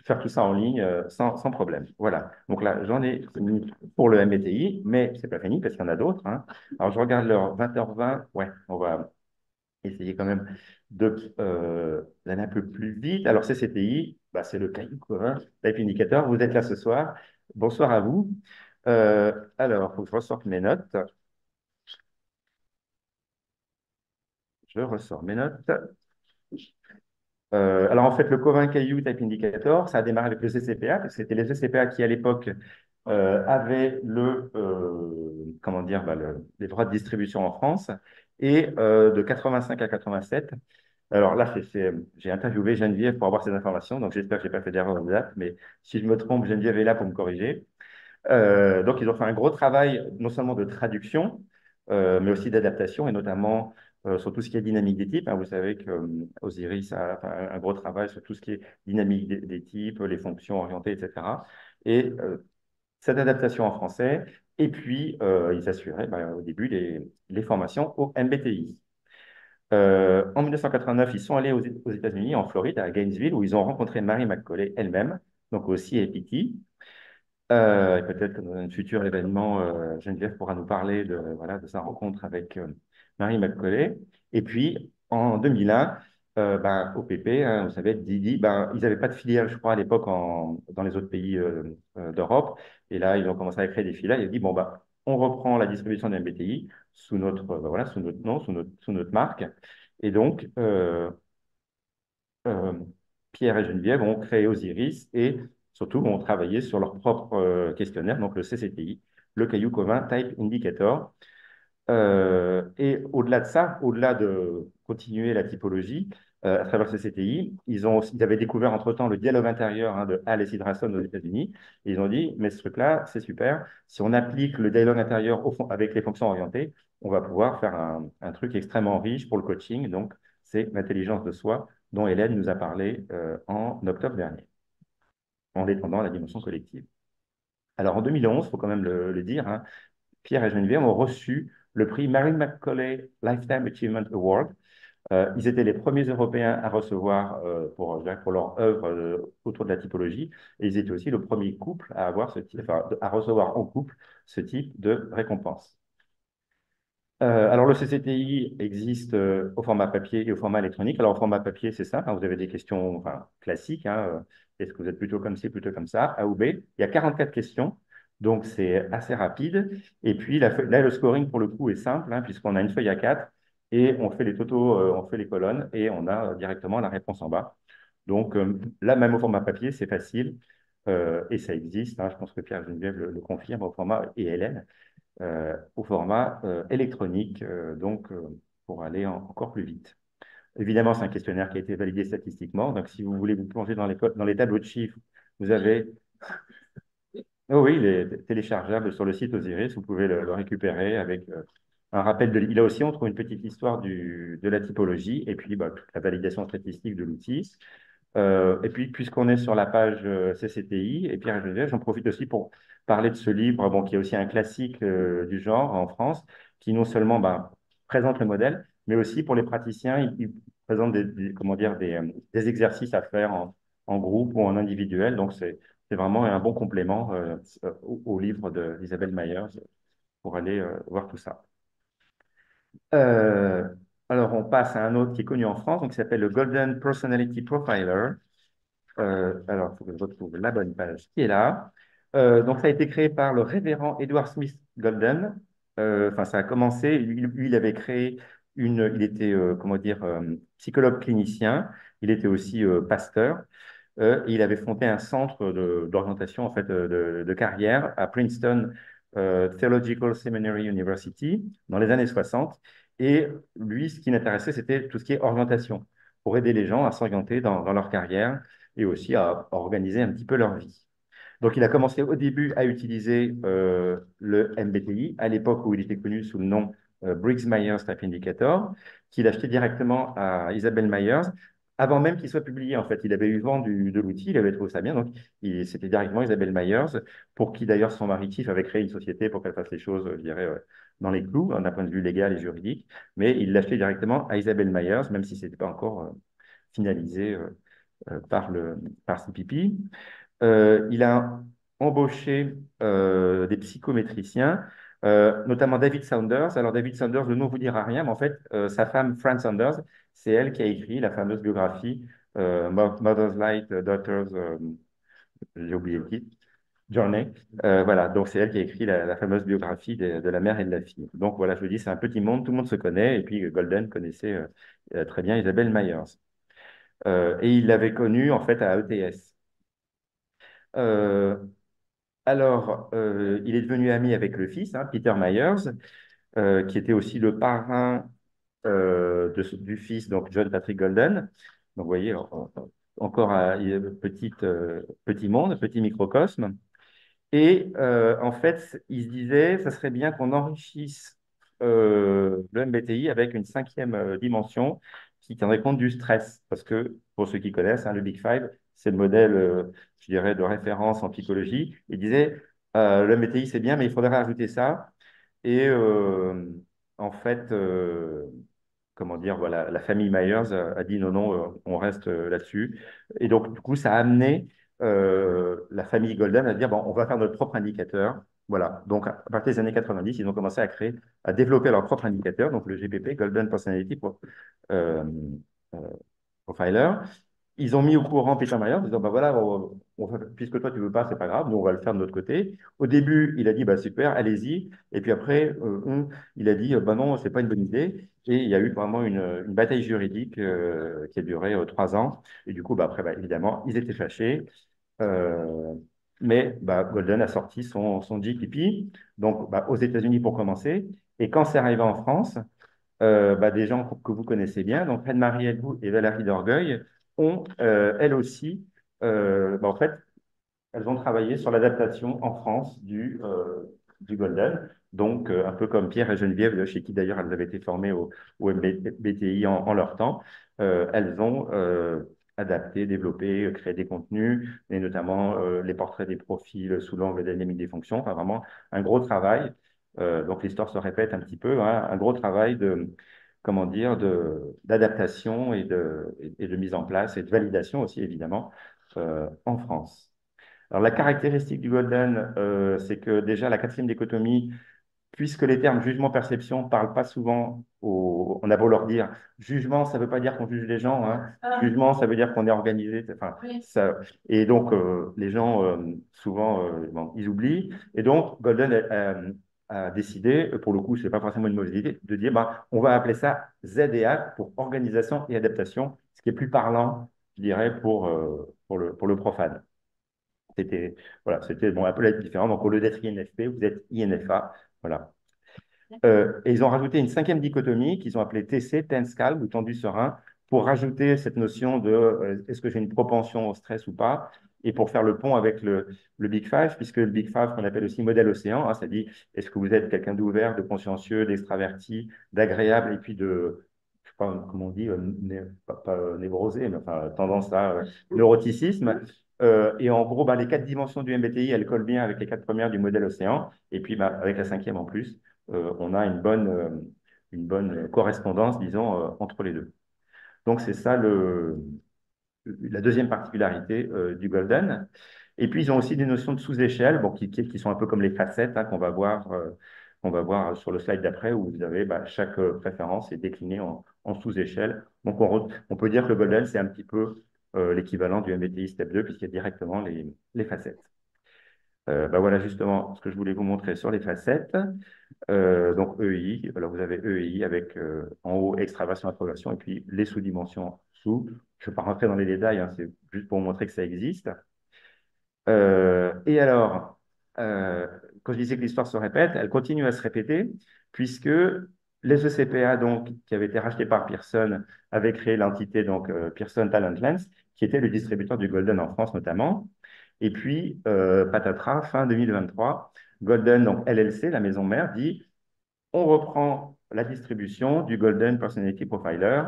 faire tout ça en ligne sans problème. Voilà. Donc là, j'en ai fini pour le MBTI, mais c'est pas fini parce qu'il y en a d'autres, hein. Alors, je regarde l'heure 20h20. Ouais, on va essayer quand même d'aller un peu plus vite. Alors, CCTI, bah, c'est le cahier commun Type Indicator. Vous êtes là ce soir. Bonsoir à vous. Alors, il faut que je ressorte mes notes. Je ressors mes notes. Alors, en fait, le Covin Caillou Type Indicator, ça a démarré avec le CCPA, parce que c'était les CCPA qui, à l'époque, avaient comment dire, bah, les droits de distribution en France. Et de 85 à 87, alors là, j'ai interviewé Geneviève pour avoir ces informations, donc j'espère que je n'ai pas fait d'erreur de date, mais si je me trompe, Geneviève est là pour me corriger. Donc, ils ont fait un gros travail, non seulement de traduction, mais aussi d'adaptation, et notamment sur tout ce qui est dynamique des types, hein. Vous savez qu'Osiris a fait un gros travail sur tout ce qui est dynamique des types, les fonctions orientées, etc. Et cette adaptation en français, et puis ils assuraient au début les formations au MBTI. En 1989, ils sont allés aux États-Unis, en Floride, à Gainesville, où ils ont rencontré Mary McCauley elle-même, donc aussi CAPT. Peut-être que dans un futur événement, Geneviève pourra nous parler voilà, de sa rencontre avec Mary McCauley. Et puis, en 2001, OPP, hein, vous savez, Didi, ils n'avaient pas de filière, je crois, à l'époque dans les autres pays d'Europe. Et là, ils ont commencé à créer des filiales. Ils ont dit, bon, on reprend la distribution d'un MBTI sous voilà, sous notre nom, sous notre marque. Et donc, Pierre et Geneviève ont créé Osiris et surtout ont travaillé sur leur propre questionnaire, donc le CCTI, le Caillou Covin Type Indicator. Et au-delà de ça, au-delà de continuer la typologie, à travers le CCTI, ils avaient découvert entre-temps le dialogue intérieur, hein, de Hall et Sidrason aux États-Unis. Et ils ont dit, mais ce truc-là, c'est super. Si on applique le dialogue intérieur avec les fonctions orientées, on va pouvoir faire un truc extrêmement riche pour le coaching. Donc, c'est l'intelligence de soi dont Hélène nous a parlé en octobre dernier, en défendant la dimension collective. Alors, en 2011, il faut quand même le dire, hein, Pierre et Geneviève ont reçu le prix Mary McCauley Lifetime Achievement Award. Ils étaient les premiers Européens à recevoir pour leur œuvre autour de la typologie, et ils étaient aussi le premier couple à recevoir en couple ce type de récompense. Alors, le CCTI existe au format papier et au format électronique. Alors, au format papier, c'est simple, hein, vous avez des questions classiques, hein, est-ce que vous êtes plutôt comme ci, plutôt comme ça, A ou B. Il y a 44 questions, donc c'est assez rapide. Et puis, là, le scoring, pour le coup, est simple, hein, puisqu'on a une feuille A4 et on fait les totaux, on fait les colonnes et on a directement la réponse en bas. Donc là, même au format papier, c'est facile et ça existe, hein, je pense que Pierre Geneviève le confirme au format, et Hélène, au format électronique, pour aller encore plus vite. Évidemment, c'est un questionnaire qui a été validé statistiquement. Donc, si vous voulez vous plonger dans les tableaux de chiffres, vous avez. Oh oui, il est téléchargeable sur le site Osiris. Vous pouvez le récupérer avec un rappel de. Là aussi, on trouve une petite histoire de la typologie et puis toute la validation statistique de l'outil. Et puis, puisqu'on est sur la page CCTI, et Pierre Geneviève, j'en profite aussi pour parler de ce livre, bon, qui est aussi un classique du genre en France, qui non seulement présente le modèle, mais aussi pour les praticiens, il présente comment dire, des exercices à faire en groupe ou en individuel. Donc, c'est vraiment un bon complément au livre d'Isabelle Myers pour aller voir tout ça. Euh, alors, on passe à un autre qui est connu en France, donc, qui s'appelle le Golden Personality Profiler. Alors, il faut que je retrouve la bonne page qui est là. Donc, ça a été créé par le révérend Edward Smith Golden. Enfin, ça a commencé, lui, il avait créé il était, comment dire, psychologue clinicien. Il était aussi pasteur. Il avait fondé un centre d'orientation, en fait, de carrière à Princeton Theological Seminary University dans les années 60. Et lui, ce qui l'intéressait, c'était tout ce qui est orientation, pour aider les gens à s'orienter dans leur carrière et aussi à organiser un petit peu leur vie. Donc, il a commencé au début à utiliser le MBTI, à l'époque où il était connu sous le nom Briggs-Myers Type Indicator, qu'il achetait directement à Isabelle Myers, avant même qu'il soit publié. En fait, il avait eu vent de l'outil, il avait trouvé ça bien, donc c'était directement Isabelle Myers, pour qui d'ailleurs son mari Tiff avait créé une société pour qu'elle fasse les choses, je dirais, dans les clous, d'un point de vue légal et juridique, mais il l'achetait directement à Isabelle Myers, même si ce n'était pas encore finalisé par CPP. Il a embauché des psychométriciens, notamment David Saunders. Alors, David Saunders, le nom ne vous dira rien, mais en fait, sa femme, Fran Saunders, c'est elle qui a écrit la fameuse biographie Mother's Light, Daughters, j'ai oublié le titre, Journey. Voilà, donc c'est elle qui a écrit la fameuse biographie de la mère et de la fille. Donc voilà, je vous dis, c'est un petit monde, tout le monde se connaît, et puis Golden connaissait très bien Isabelle Myers. Et il l'avait connue en fait à ETS. Euh, il est devenu ami avec le fils, hein, Peter Myers, qui était aussi le parrain du fils, donc John Patrick Golden. Donc, vous voyez, encore un petit monde, petit microcosme. Et en fait, il se disait, ça serait bien qu'on enrichisse le MBTI avec une cinquième dimension qui tiendrait compte du stress. Parce que, pour ceux qui connaissent, hein, le Big Five, c'est le modèle, je dirais, de référence en psychologie. Il disait, le MBTI, c'est bien, mais il faudrait rajouter ça. Et en fait, comment dire, voilà, la famille Myers a dit non, non, on reste là-dessus. Et donc, du coup, ça a amené la famille Golden à dire, bon, on va faire notre propre indicateur. Voilà. Donc, à partir des années 90, ils ont commencé à développer leur propre indicateur, donc le GPP, Golden Personality euh, euh, Profiler. Ils ont mis au courant Peter Myers en disant, bah voilà, puisque toi tu veux pas, c'est pas grave, nous on va le faire de notre côté. Au début, il a dit, bah super, allez-y. Et puis après, il a dit, bah non, c'est pas une bonne idée. Et il y a eu vraiment une bataille juridique qui a duré 3 ans. Et du coup, bah, après, bah, évidemment, ils étaient fâchés. Euh, mais Golden a sorti son GPP, donc aux États-Unis pour commencer. Et quand c'est arrivé en France, des gens que vous connaissez bien, donc Anne-Marie Elbou et Valérie Dorgueil, ont elles aussi, en fait, elles ont travaillé sur l'adaptation en France du Golden. Donc, un peu comme Pierre et Geneviève, chez qui d'ailleurs elles avaient été formées au MBTI en leur temps, elles ont adapté, développé, créé des contenus, et notamment les portraits des profils sous l'angle dynamique des fonctions. Enfin, vraiment un gros travail. Donc, l'histoire se répète un petit peu, hein, un gros travail comment dire, d'adaptation et de mise en place et de validation aussi, évidemment, en France. Alors, la caractéristique du Golden, c'est que déjà, la quatrième dichotomie, puisque les termes jugement-perception ne parlent pas souvent on a beau leur dire jugement, ça ne veut pas dire qu'on juge les gens, hein. Jugement, ça veut dire qu'on est organisé. Enfin, Oui. et donc, les gens, souvent, ils oublient. Et donc, Golden a décidé, pour le coup, ce n'est pas forcément une mauvaise idée, de dire on va appeler ça ZEA pour organisation et adaptation, ce qui est plus parlant je dirais, pour le profane. Voilà, c'était bon, un peu la différence. Donc, au lieu d'être INFP, vous êtes INFA. Voilà. Et ils ont rajouté une cinquième dichotomie qu'ils ont appelée TC, tense calm ou tendu serein, pour rajouter cette notion de est-ce que j'ai une propension au stress ou pas, et pour faire le pont avec le Big Five, puisque le Big Five, qu'on appelle aussi modèle océan, hein, ça dit est-ce que vous êtes quelqu'un d'ouvert, de consciencieux, d'extraverti, d'agréable, et puis de, je sais pas comment on dit, pas névrosé, mais enfin tendance à neuroticisme. Et en gros, bah, les 4 dimensions du MBTI, elles collent bien avec les 4 premières du modèle océan, et puis bah, avec la cinquième en plus on a une bonne correspondance, disons, entre les deux. Donc, c'est ça la deuxième particularité du Golden. Et puis, ils ont aussi des notions de sous-échelle bon, qui sont un peu comme les facettes hein, qu'on va voir sur le slide d'après, où vous avez bah, chaque préférence est déclinée en sous-échelle. Donc, on peut dire que le Golden, c'est un petit peu l'équivalent du MBTI Step 2, puisqu'il y a directement les facettes. Bah voilà justement ce que je voulais vous montrer sur les facettes. Donc EI, alors vous avez EI avec en haut extraversion, introversion et puis les sous-dimensions sous. Je ne vais pas rentrer dans les détails, hein, c'est juste pour vous montrer que ça existe. Et alors, quand je disais que l'histoire se répète, elle continue à se répéter puisque les ECPA, donc, qui avaient été rachetés par Pearson, avaient créé l'entité donc Pearson Talent Lens, qui était le distributeur du Golden en France notamment. Et puis, patatras, fin 2023, Golden, donc LLC, la maison mère, dit on reprend la distribution du Golden Personality Profiler.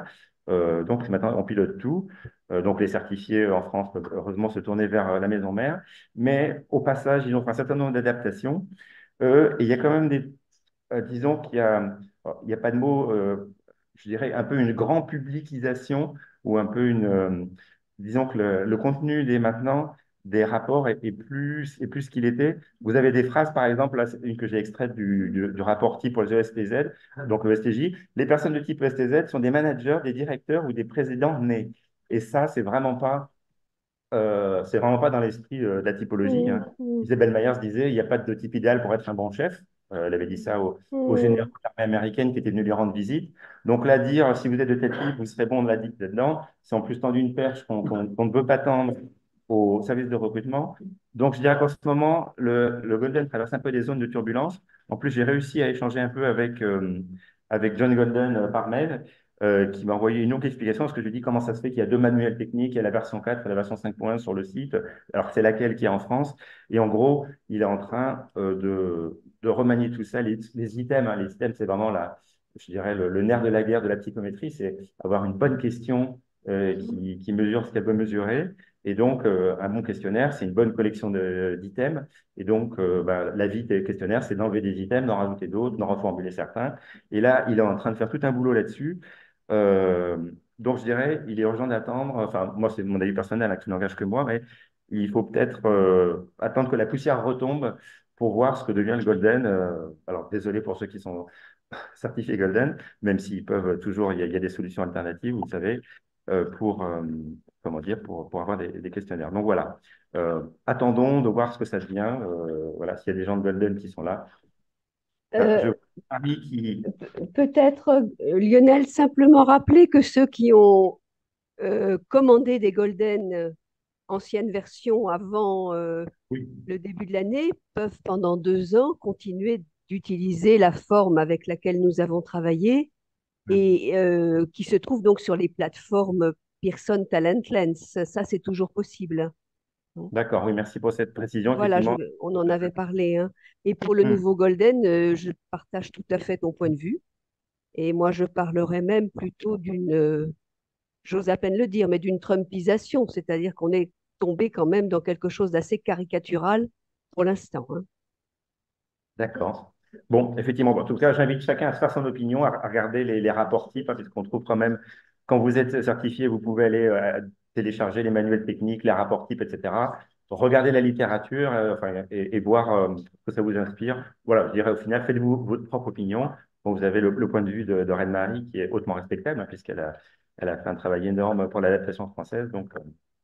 Donc, maintenant, on pilote tout. Donc, les certifiés en France peuvent heureusement se tourner vers la maison mère. Mais au passage, ils ont fait un certain nombre d'adaptations. Et il y a quand même disons il y a pas de mot, je dirais un peu une grande publicisation ou un peu disons que le contenu maintenant des rapports est plus qu'il était. Vous avez des phrases, par exemple, là, une que j'ai extraite du rapport type pour les ESTZ, donc le STJ. Les personnes de type ESTZ sont des managers, des directeurs ou des présidents nés. Et ça, c'est vraiment pas dans l'esprit de la typologie. Hein. Isabelle Myers disait, il n'y a pas de type idéal pour être un bon chef. Elle avait dit ça au général de l'armée américaine qui était venu lui rendre visite. Donc là, dire, si vous êtes de tel type, vous serez bon là-dedans, c'est en plus tendu une perche qu'on ne veut pas tendre au service de recrutement. Donc je dirais qu'en ce moment, le Golden traverse un peu des zones de turbulence. En plus, j'ai réussi à échanger un peu avec John Golden par mail qui m'a envoyé une longue explication parce que je lui dis comment ça se fait qu'il y a deux manuels techniques, il y a la version 4 et la version 5.1 sur le site, alors c'est laquelle qui est en France. Et en gros, il est en train de remanier tout ça, les items. Hein, les items, c'est vraiment je dirais le nerf de la guerre de la psychométrie, c'est avoir une bonne question qui mesure ce qu'elle peut mesurer. Et donc, un bon questionnaire, c'est une bonne collection d'items. Et donc, la vie des questionnaires, c'est d'enlever des items, d'en rajouter d'autres, d'en reformuler certains. Et là, il est en train de faire tout un boulot là-dessus. Euh, donc, je dirais, il est urgent d'attendre, enfin, moi, c'est mon avis personnel hein, qui n'engage que moi, mais il faut peut-être attendre que la poussière retombe pour voir ce que devient le Golden. Alors, désolé pour ceux qui sont certifiés Golden, même s'ils peuvent toujours, il y a des solutions alternatives, vous le savez, pour, comment dire, pour avoir des questionnaires. Donc, voilà. Attendons de voir ce que ça devient. Voilà, s'il y a des gens de Golden qui sont là. Je Euh, Marie qui. Peut-être, Lionel, simplement rappeler que ceux qui ont commandé des Golden ancienne version avant Oui. le début de l'année peuvent pendant 2 ans continuer d'utiliser la forme avec laquelle nous avons travaillé et qui se trouve donc sur les plateformes Pearson Talent Lens. Ça, c'est toujours possible. D'accord, oui, merci pour cette précision. Voilà, Effectivement, on en avait parlé. Hein. Et pour le Hmm. nouveau Golden, je partage tout à fait ton point de vue. Et moi, je parlerais même plutôt j'ose à peine le dire, mais d'une Trumpisation, c'est-à-dire qu'on est tombé quand même dans quelque chose d'assez caricatural pour l'instant. Hein. D'accord. Bon, effectivement, en tout cas, j'invite chacun à se faire son opinion, à regarder les rapports types, hein, puisqu'on trouve quand même, quand vous êtes certifié, vous pouvez aller télécharger les manuels techniques, les rapports types, etc. Regardez la littérature enfin, et voir ce que ça vous inspire. Voilà, je dirais au final, faites-vous votre propre opinion. Bon, vous avez le point de vue de Reine-Marie, qui est hautement respectable, hein, elle a fait un travail énorme pour l'adaptation française. Donc,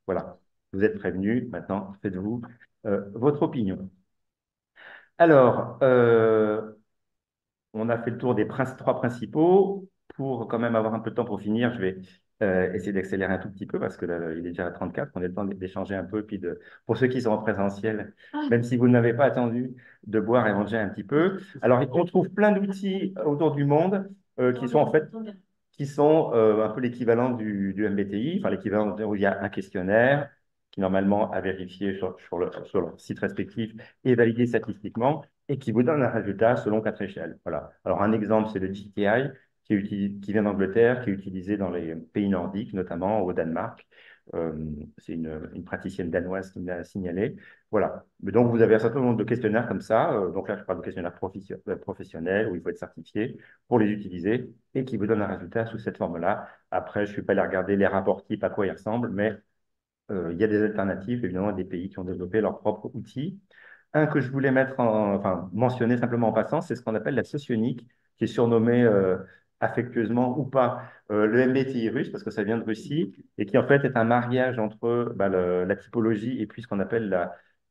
voilà, vous êtes prévenus. Maintenant, faites-vous votre opinion. Alors, on a fait le tour des trois principaux. Pour quand même avoir un peu de temps pour finir, je vais essayer d'accélérer un tout petit peu parce que là, il est déjà à 34. On a le temps d'échanger un peu. Puis pour ceux qui sont en présentiel, même si vous n'avez pas attendu, de boire et manger un petit peu. Alors, on trouve plein d'outils autour du monde qui sont en fait un peu l'équivalent du MBTI, enfin l'équivalent où il y a un questionnaire qui normalement à vérifier sur leur site respectif et validé statistiquement et qui vous donne un résultat selon 4 échelles. Voilà. Alors un exemple, c'est le GTI qui vient d'Angleterre, qui est utilisé dans les pays nordiques, notamment au Danemark. C'est une praticienne danoise qui me l'a signalé. Voilà. Mais donc, vous avez un certain nombre de questionnaires comme ça. Donc là, je parle de questionnaires professionnels où il faut être certifié pour les utiliser et qui vous donnent un résultat sous cette forme-là. Après, je ne suis pas allé regarder les rapports types, à quoi ils ressemblent, mais il y a des alternatives, évidemment, des pays qui ont développé leurs propres outils. Un que je voulais mentionner simplement en passant, c'est ce qu'on appelle la socionique, qui est surnommée affectueusement ou pas le MBTI russe, parce que ça vient de Russie, et qui en fait est un mariage entre la typologie et puis ce qu'on appelle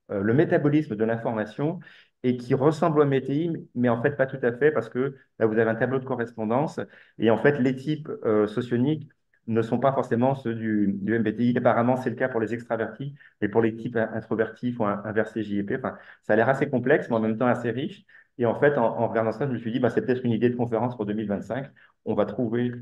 le métabolisme de l'information, et qui ressemble au MBTI, mais en fait pas tout à fait, parce que là vous avez un tableau de correspondance, et en fait les types socioniques ne sont pas forcément ceux du MBTI. Apparemment, c'est le cas pour les extravertis, mais pour les types introvertis, il faut inverser JEP. Enfin, ça a l'air assez complexe, mais en même temps assez riche. Et en fait, en regardant ça, je me suis dit, bah, c'est peut-être une idée de conférence pour 2025. On va trouver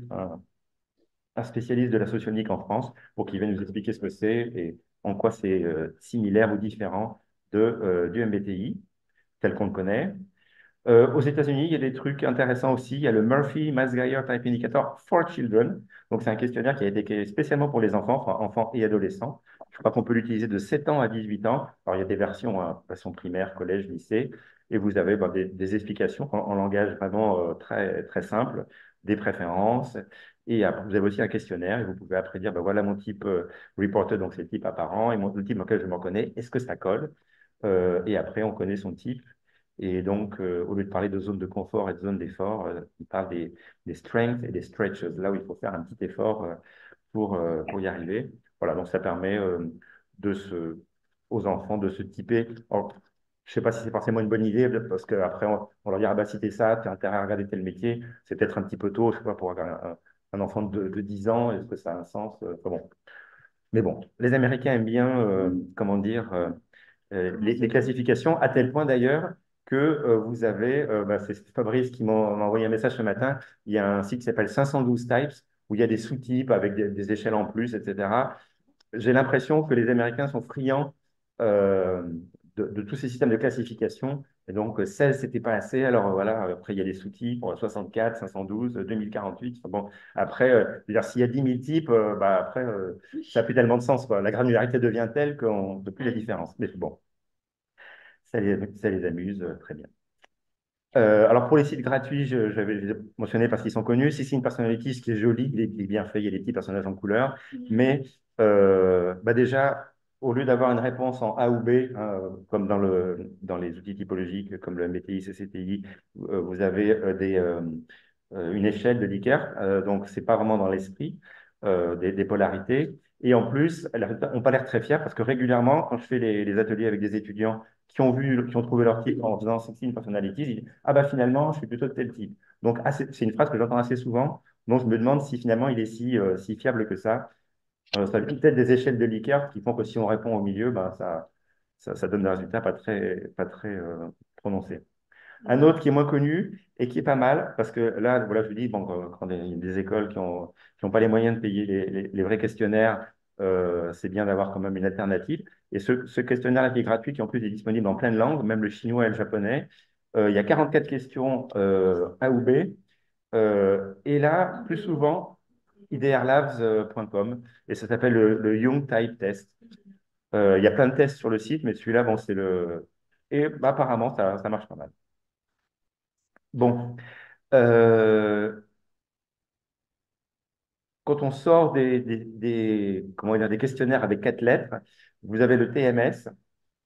un spécialiste de la socionique en France pour qu'il vienne nous expliquer ce que c'est et en quoi c'est similaire ou différent du MBTI, tel qu'on le connaît. Aux États-Unis, il y a des trucs intéressants aussi. Il y a le Murphy-Masgeier Type Indicator for Children. Donc, c'est un questionnaire qui a été créé spécialement pour les enfants, enfin, enfants et adolescents. Je crois qu'on peut l'utiliser de 7 ans à 18 ans. Alors, il y a des versions, hein, version primaire, collège, lycée. Et vous avez des explications en langage vraiment très, très simple, des préférences. Et après, vous avez aussi un questionnaire et vous pouvez après dire, voilà mon type reported, donc c'est le type apparent, et le type dans lequel je me reconnais. Est-ce que ça colle? Et après, on connaît son type. Et donc, au lieu de parler de zone de confort et de zone d'effort, il parle des strengths et des stretches, là où il faut faire un petit effort pour y arriver. Voilà, donc ça permet aux enfants de se typer. Alors, je ne sais pas si c'est forcément une bonne idée, parce qu'après, on leur dit, ah bah si t'es ça, tu as intérêt à regarder tel métier. C'est peut-être un petit peu tôt, je sais pas, pour un enfant de 10 ans, est-ce que ça a un sens? Enfin, bon. Mais bon, les Américains aiment bien, comment dire, les classifications, à tel point d'ailleurs que vous avez, c'est Fabrice qui m'a envoyé un message ce matin, il y a un site qui s'appelle 512 Types, où il y a des sous-types avec des échelles en plus, etc. J'ai l'impression que les Américains sont friands euh, de tous ces systèmes de classification, et donc 16, c'était pas assez, alors voilà, après il y a des sous-types, 64, 512, 2048, enfin, bon, après, je veux dire, s'il y a 10 000 types, après, ça n'a plus tellement de sens, quoi. La granularité devient telle qu'on ne peut plus la différence, mais bon. Ça les amuse, très bien. Alors pour les sites gratuits, j'avais mentionné parce qu'ils sont connus. Si c'est une personality, ce qui est joli, il est bien fait, il y a des petits personnages en couleur. Mais déjà, au lieu d'avoir une réponse en A ou B, hein, comme dans les outils typologiques comme le MBTI, CCTI, vous avez une échelle de Likert. Donc, ce n'est pas vraiment dans l'esprit des polarités. Et en plus, elles n'ont pas l'air très fiers parce que régulièrement, quand je fais les ateliers avec des étudiants qui ont trouvé leur type en faisant 16 personalities, ils disent, ah bah finalement, je suis plutôt de tel type. Donc, c'est une phrase que j'entends assez souvent. Donc, je me demande si finalement il est si fiable que ça. Ça peut-être des échelles de Likert qui font que si on répond au milieu, ça donne des résultats pas très prononcés. Un autre qui est moins connu et qui est pas mal, parce que là, voilà, je vous dis, bon, quand il y a des écoles qui ont pas les moyens de payer les vrais questionnaires, c'est bien d'avoir quand même une alternative. Et ce questionnaire-là qui est gratuit, qui en plus est disponible en plein de langues, même le chinois et le japonais, il y a 44 questions A ou B. Et là, plus souvent, idrlabs.com, et ça s'appelle le Young Type Test. Il y a plein de tests sur le site, mais celui-là, bon, c'est le... Et apparemment, ça marche pas mal. Bon, quand on sort comment dire, des questionnaires avec 4 lettres, vous avez le TMS,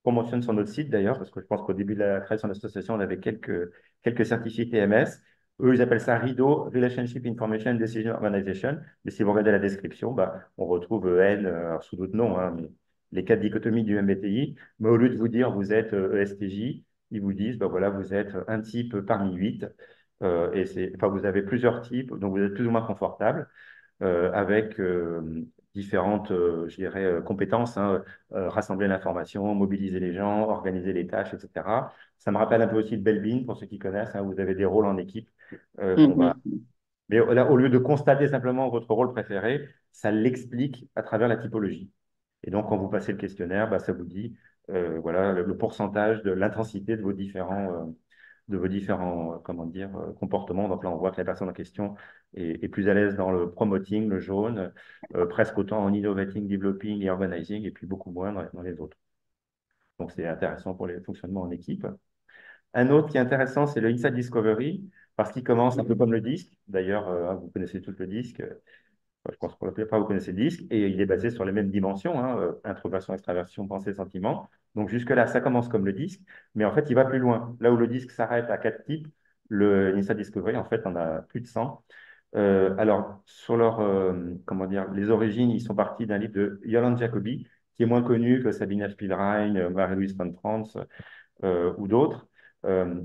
qu'on mentionne sur notre site d'ailleurs, parce que je pense qu'au début de la création de l'association, on avait quelques certifiés TMS. Eux, ils appellent ça RIDO, Relationship Information Decision Organization. Mais si vous regardez la description, on retrouve N, alors sous d'autres noms, hein, mais les 4 dichotomies du MBTI. Mais au lieu de vous dire vous êtes ESTJ, ils vous disent voilà, vous êtes un type parmi 8. Enfin, vous avez plusieurs types, donc vous êtes plus ou moins confortable. avec différentes, je dirais, compétences, hein, rassembler l'information, mobiliser les gens, organiser les tâches, etc. Ça me rappelle un peu aussi le Belbin, pour ceux qui connaissent, hein, vous avez des rôles en équipe qu'on va. Mais là, au lieu de constater simplement votre rôle préféré, ça l'explique à travers la typologie. Et donc, quand vous passez le questionnaire, bah, ça vous dit voilà, le pourcentage de l'intensité de vos différents comment dire, comportements. Donc là, on voit que la personne en question est plus à l'aise dans le promoting, le jaune, presque autant en innovating, developing et organizing, et puis beaucoup moins dans les autres. Donc, c'est intéressant pour les fonctionnements en équipe. Un autre qui est intéressant, c'est le Inside Discovery, parce qu'il commence un peu comme le disque. D'ailleurs, vous connaissez tout le disque. Je pense que pour la plupart, vous connaissez le disque. Et il est basé sur les mêmes dimensions, hein, introversion, extraversion, pensée, sentiment. Donc, jusque-là, ça commence comme le disque. Mais en fait, il va plus loin. Là où le disque s'arrête à 4 types, le Inside Discovery, en fait, on a plus de 100. Alors, sur comment dire, les origines, ils sont partis d'un livre de Yolande Jacobi, qui est moins connu que Sabina Spielrein, Marie-Louise von Franz, ou d'autres,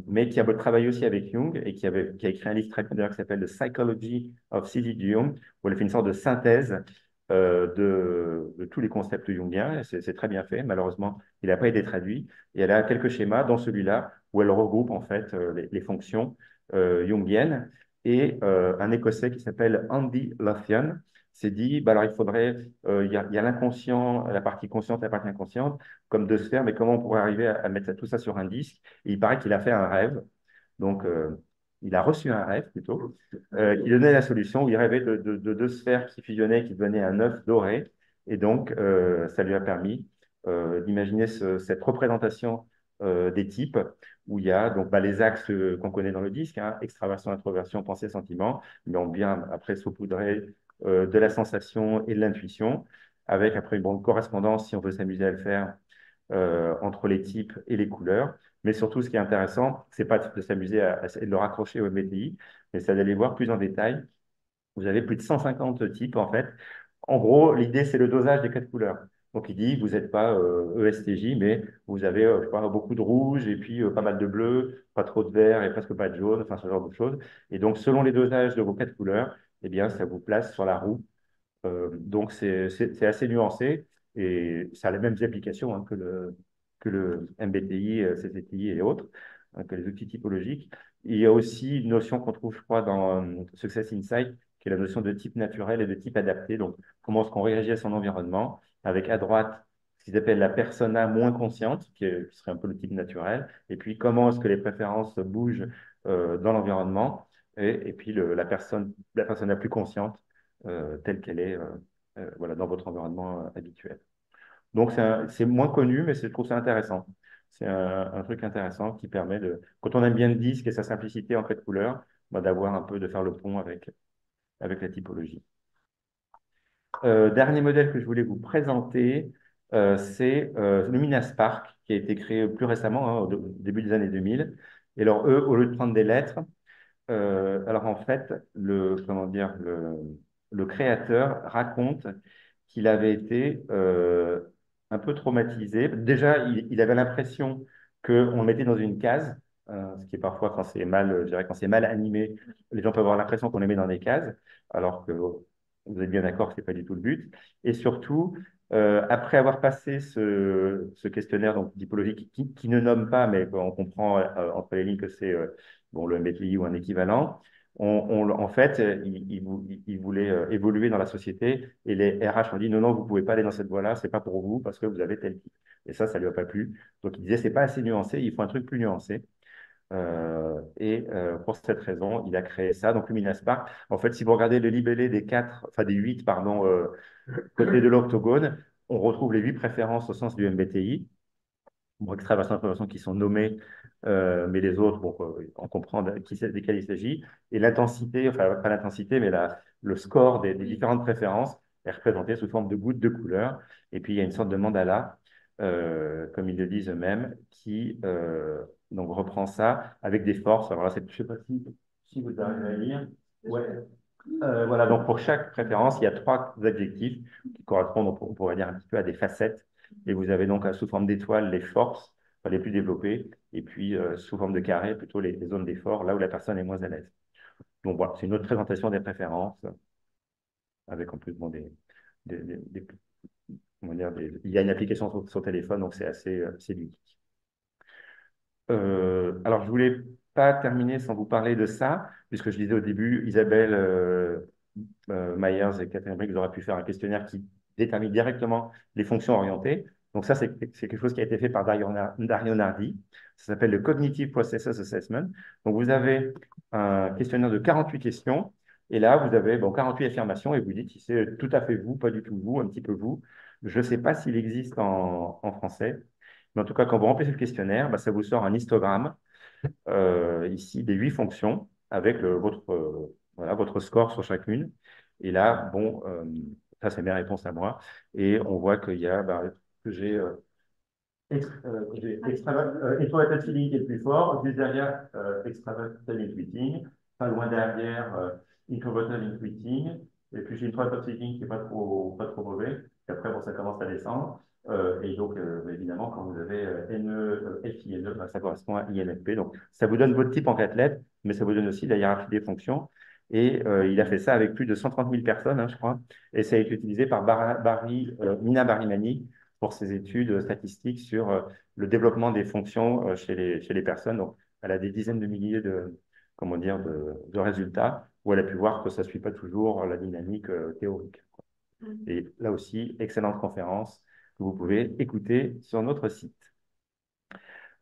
mais qui a travaillé aussi avec Jung et qui a écrit un livre très bien qui s'appelle The Psychology of C.G. Jung, où elle fait une sorte de synthèse de tous les concepts jungiens. C'est très bien fait. Malheureusement, il n'a pas été traduit. Et elle a quelques schémas dans celui-là où elle regroupe en fait les fonctions jungiennes. Et un Écossais qui s'appelle Andy Lothian s'est dit, bah alors il faudrait, il y a l'inconscient, la partie consciente et la partie inconsciente, comme deux sphères, mais comment on pourrait arriver à mettre tout ça sur un disque? Et il paraît qu'il a fait un rêve. Donc, il a reçu un rêve plutôt, qui donnait la solution où il rêvait de deux sphères qui fusionnaient, qui devenaient un œuf doré. Et donc, ça lui a permis d'imaginer cette représentation des types où il y a donc, bah, les axes qu'on connaît dans le disque, hein, extraversion, introversion, pensée, sentiment, mais on vient après saupoudrer de la sensation et de l'intuition, avec après une bonne correspondance, si on veut s'amuser à le faire, entre les types et les couleurs. Mais surtout, ce qui est intéressant, c'est pas de s'amuser à essayer de le raccrocher au MBTI, mais c'est d'aller voir plus en détail. Vous avez plus de 150 types, en fait. En gros, l'idée, c'est le dosage des 4 couleurs. Donc, il dit, vous n'êtes pas ESTJ, mais vous avez je sais pas, beaucoup de rouge et puis pas mal de bleu, pas trop de vert et presque pas de jaune, enfin, ce genre de choses. Et donc, selon les dosages de vos 4 couleurs, eh bien, ça vous place sur la roue. Donc, c'est assez nuancé et ça a les mêmes applications hein, que le MBTI, CCTI et autres, hein, que les outils typologiques. Il y a aussi une notion qu'on trouve, je crois, dans Success Insight, qui est la notion de type naturel et de type adapté. Donc, comment est-ce qu'on réagit à son environnement, avec à droite ce qu'ils appellent la persona moins consciente, qui serait un peu le type naturel, et puis comment est-ce que les préférences bougent dans l'environnement, et puis la persona plus consciente, telle qu'elle est voilà, dans votre environnement habituel. Donc, c'est moins connu, mais je trouve ça intéressant. C'est un truc intéressant qui permet quand on aime bien le disque et sa simplicité en 4 couleurs, bah, d'avoir un peu, de faire le pont avec la typologie. Dernier modèle que je voulais vous présenter, c'est Lumina Spark, qui a été créé plus récemment, hein, au début des années 2000. Et alors, eux, au lieu de prendre des lettres, alors en fait, comment dire, le créateur raconte qu'il avait été un peu traumatisé. Déjà, il avait l'impression qu'on le mettait dans une case, ce qui est parfois, quand c'est mal, je dirais, quand c'est mal animé, les gens peuvent avoir l'impression qu'on les met dans des cases, alors que vous êtes bien d'accord que ce n'est pas du tout le but. Et surtout, après avoir passé ce questionnaire donc, typologique qui ne nomme pas, mais on comprend entre les lignes que c'est bon, le MBTI ou un équivalent, en fait, il voulait évoluer dans la société et les RH ont dit non, non, vous ne pouvez pas aller dans cette voie-là, ce n'est pas pour vous parce que vous avez tel type. Et ça ne lui a pas plu. Donc il disait, ce n'est pas assez nuancé, il faut un truc plus nuancé. Pour cette raison, il a créé ça. Donc Lumina Spark, en fait, si vous regardez le libellé des 8, pardon, côté de l'octogone, on retrouve les 8 préférences au sens du MBTI. Bon, extraversion, introversion qui sont nommées, mais les autres, bon, on comprend desquels il s'agit. Et l'intensité, enfin pas l'intensité, mais le score des différentes préférences est représenté sous forme de gouttes de couleur. Et puis il y a une sorte de mandala, comme ils le disent eux-mêmes, qui donc reprend ça avec des forces. Alors là, je ne sais pas si vous arrivez à lire. Ouais. Voilà, donc pour chaque préférence, il y a 3 adjectifs qui correspondent, on pourrait dire, un petit peu à des facettes. Et vous avez donc sous forme d'étoiles les forces, enfin, les plus développées, et puis sous forme de carré, plutôt les zones d'effort, là où la personne est moins à l'aise. Donc voilà, c'est une autre présentation des préférences. avec en plus bon, comment dire, il y a une application sur son téléphone, donc c'est assez ludique. Alors, je voulais pas terminer sans vous parler de ça, puisque je disais au début, Isabelle Myers et Catherine Briggs auraient pu faire un questionnaire qui détermine directement les fonctions orientées. Donc ça, c'est quelque chose qui a été fait par Dario Nardi. Ça s'appelle le Cognitive Processes Assessment. Donc vous avez un questionnaire de 48 questions, et là, vous avez 48 affirmations, et vous dites si c'est tout à fait vous, pas du tout vous, un petit peu vous. Je ne sais pas s'il existe en français, mais en tout cas, quand vous remplissez le questionnaire, ça vous sort un histogramme ici des 8 fonctions avec voilà, votre score sur chacune. Et là, bon, ça c'est mes réponses à moi. Et on voit qu'il y a que j'ai introverted feeling qui est le plus fort, juste derrière extraverted intuiting, pas loin derrière introverted intuiting, et puis j'ai introverted feeling qui n'est pas trop mauvais. Et après, bon, ça commence à descendre. Et donc, évidemment, quand vous avez NE, FI, NE, ça correspond à INFP. Donc, ça vous donne votre type en 4 lettres, mais ça vous donne aussi la hiérarchie des fonctions. Et il a fait ça avec plus de 130 000 personnes, hein, je crois. Et ça a été utilisé par Mina Barimani pour ses études statistiques sur le développement des fonctions chez les personnes. Donc, elle a des dizaines de milliers comment dire, de résultats où elle a pu voir que ça ne suit pas toujours la dynamique théorique. Et là aussi, excellente conférence que vous pouvez écouter sur notre site.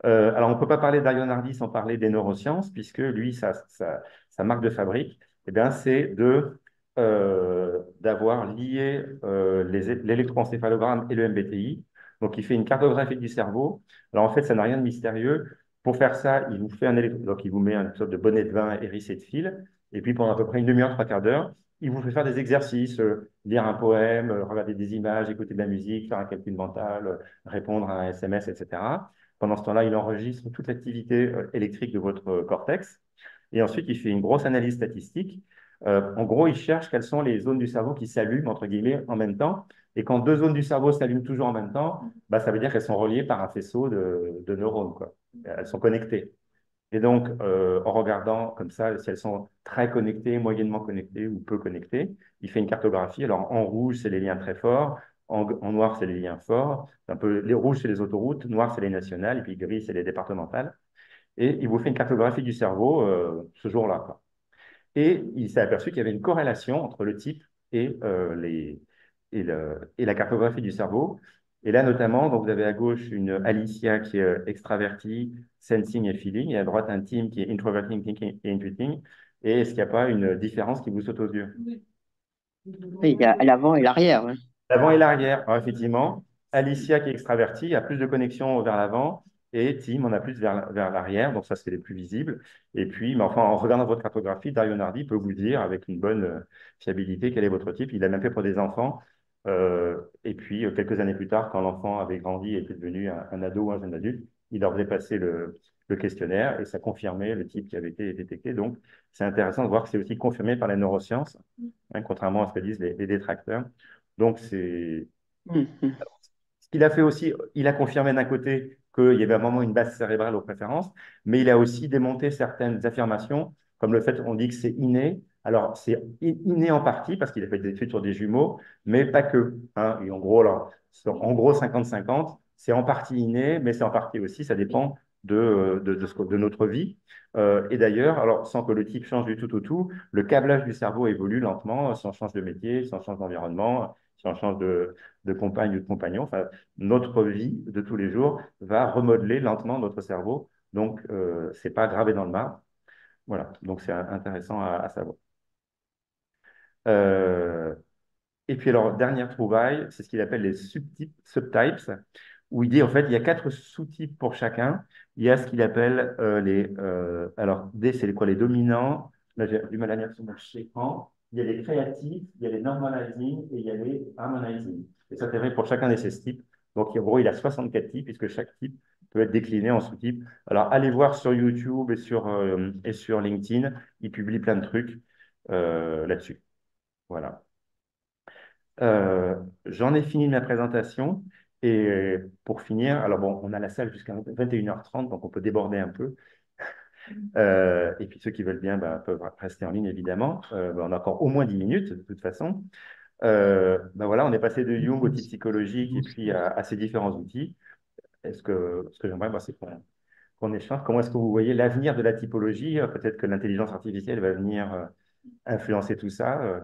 Alors, on ne peut pas parler d'Arion Hardy sans parler des neurosciences, puisque lui, sa marque de fabrique, eh bien, c'est d'avoir lié l'électroencéphalogramme et le MBTI. Donc, il fait une cartographie du cerveau. Alors, en fait, ça n'a rien de mystérieux. Pour faire ça, il vous fait donc il vous met une sorte de bonnet de vin hérissé de fil. Et puis, pendant à peu près une demi-heure, 3/4 d'heure, il vous fait faire des exercices, lire un poème, regarder des images, écouter de la musique, faire un calcul mental, répondre à un SMS, etc. Pendant ce temps-là, il enregistre toute l'activité électrique de votre cortex. Et ensuite, il fait une grosse analyse statistique. En gros, il cherche quelles sont les zones du cerveau qui s'allument, entre guillemets, en même temps. Et quand 2 zones du cerveau s'allument toujours en même temps, ça veut dire qu'elles sont reliées par un faisceau de neurones, quoi. Elles sont connectées. Et donc, en regardant comme ça, si elles sont très connectées, moyennement connectées ou peu connectées, il fait une cartographie. Alors, en rouge, c'est les liens très forts. En noir, c'est les liens forts. Un peu, les rouges, c'est les autoroutes. Noir, c'est les nationales. Et puis gris, c'est les départementales. Et il vous fait une cartographie du cerveau ce jour-là, quoi. Et il s'est aperçu qu'il y avait une corrélation entre le type et, et la cartographie du cerveau. Et là, notamment, donc, vous avez à gauche une Alicia qui est extravertie, sensing et feeling, et à droite un Tim qui est introverting, thinking et intuiting. Et est-ce qu'il n'y a pas une différence qui vous saute aux yeux? Oui, il y a l'avant et l'arrière. Ouais. L'avant et l'arrière, alors, effectivement. Alicia qui est extravertie a plus de connexion vers l'avant et Tim en a plus vers l'arrière, donc ça c'est les plus visibles. Et puis, mais enfin, en regardant votre cartographie, Dario Nardi peut vous dire avec une bonne fiabilité quel est votre type. Il l'a même fait pour des enfants. Et puis, quelques années plus tard, quand l'enfant avait grandi et était devenu un ado ou un jeune adulte, il leur faisait passer le questionnaire et ça confirmait le type qui avait été détecté. Donc, c'est intéressant de voir que c'est aussi confirmé par les neurosciences, hein, contrairement à ce que disent les détracteurs. Donc, c'est ce qu'il a fait aussi, il a confirmé d'un côté qu'il y avait à un moment une base cérébrale aux préférences, mais il a aussi démonté certaines affirmations, comme le fait qu'on dit que c'est inné. Alors, c'est inné en partie, parce qu'il a fait des études sur des jumeaux, mais pas que, hein. Et en gros, alors, en gros 50-50, c'est en partie inné, mais c'est en partie aussi, ça dépend de notre vie. Et d'ailleurs, alors, sans que le type change du tout au tout, le câblage du cerveau évolue lentement, si on change de métier, si on change d'environnement, si on change de compagne ou de compagnon. Enfin, notre vie de tous les jours va remodeler lentement notre cerveau. Donc, ce n'est pas gravé dans le marbre. Voilà, donc c'est intéressant à savoir. Et puis, alors, dernière trouvaille, c'est ce qu'il appelle les subtypes, où il dit, en fait, il y a 4 sous-types pour chacun. Il y a ce qu'il appelle alors, D, c'est quoi? Les dominants. Là, j'ai du mal à lire sur mon écran. Il y a les créatifs, il y a les normalizing et il y a les harmonizing. Et ça, c'est vrai pour chacun de ces types. Donc, en gros, il a 64 types, puisque chaque type peut être décliné en sous-types. Alors, allez voir sur YouTube et sur LinkedIn, il publie plein de trucs là-dessus. Voilà. J'en ai fini de ma présentation. Et pour finir, alors bon, on a la salle jusqu'à 21h30, donc on peut déborder un peu. Et puis ceux qui veulent bien peuvent rester en ligne, évidemment. On a encore au moins 10 minutes, de toute façon. Voilà, on est passé de Jung au type psychologique et puis à ces différents outils. Ce que j'aimerais, c'est qu'on échange. Comment est-ce que vous voyez l'avenir de la typologie? Peut-être que l'intelligence artificielle va venir influencer tout ça.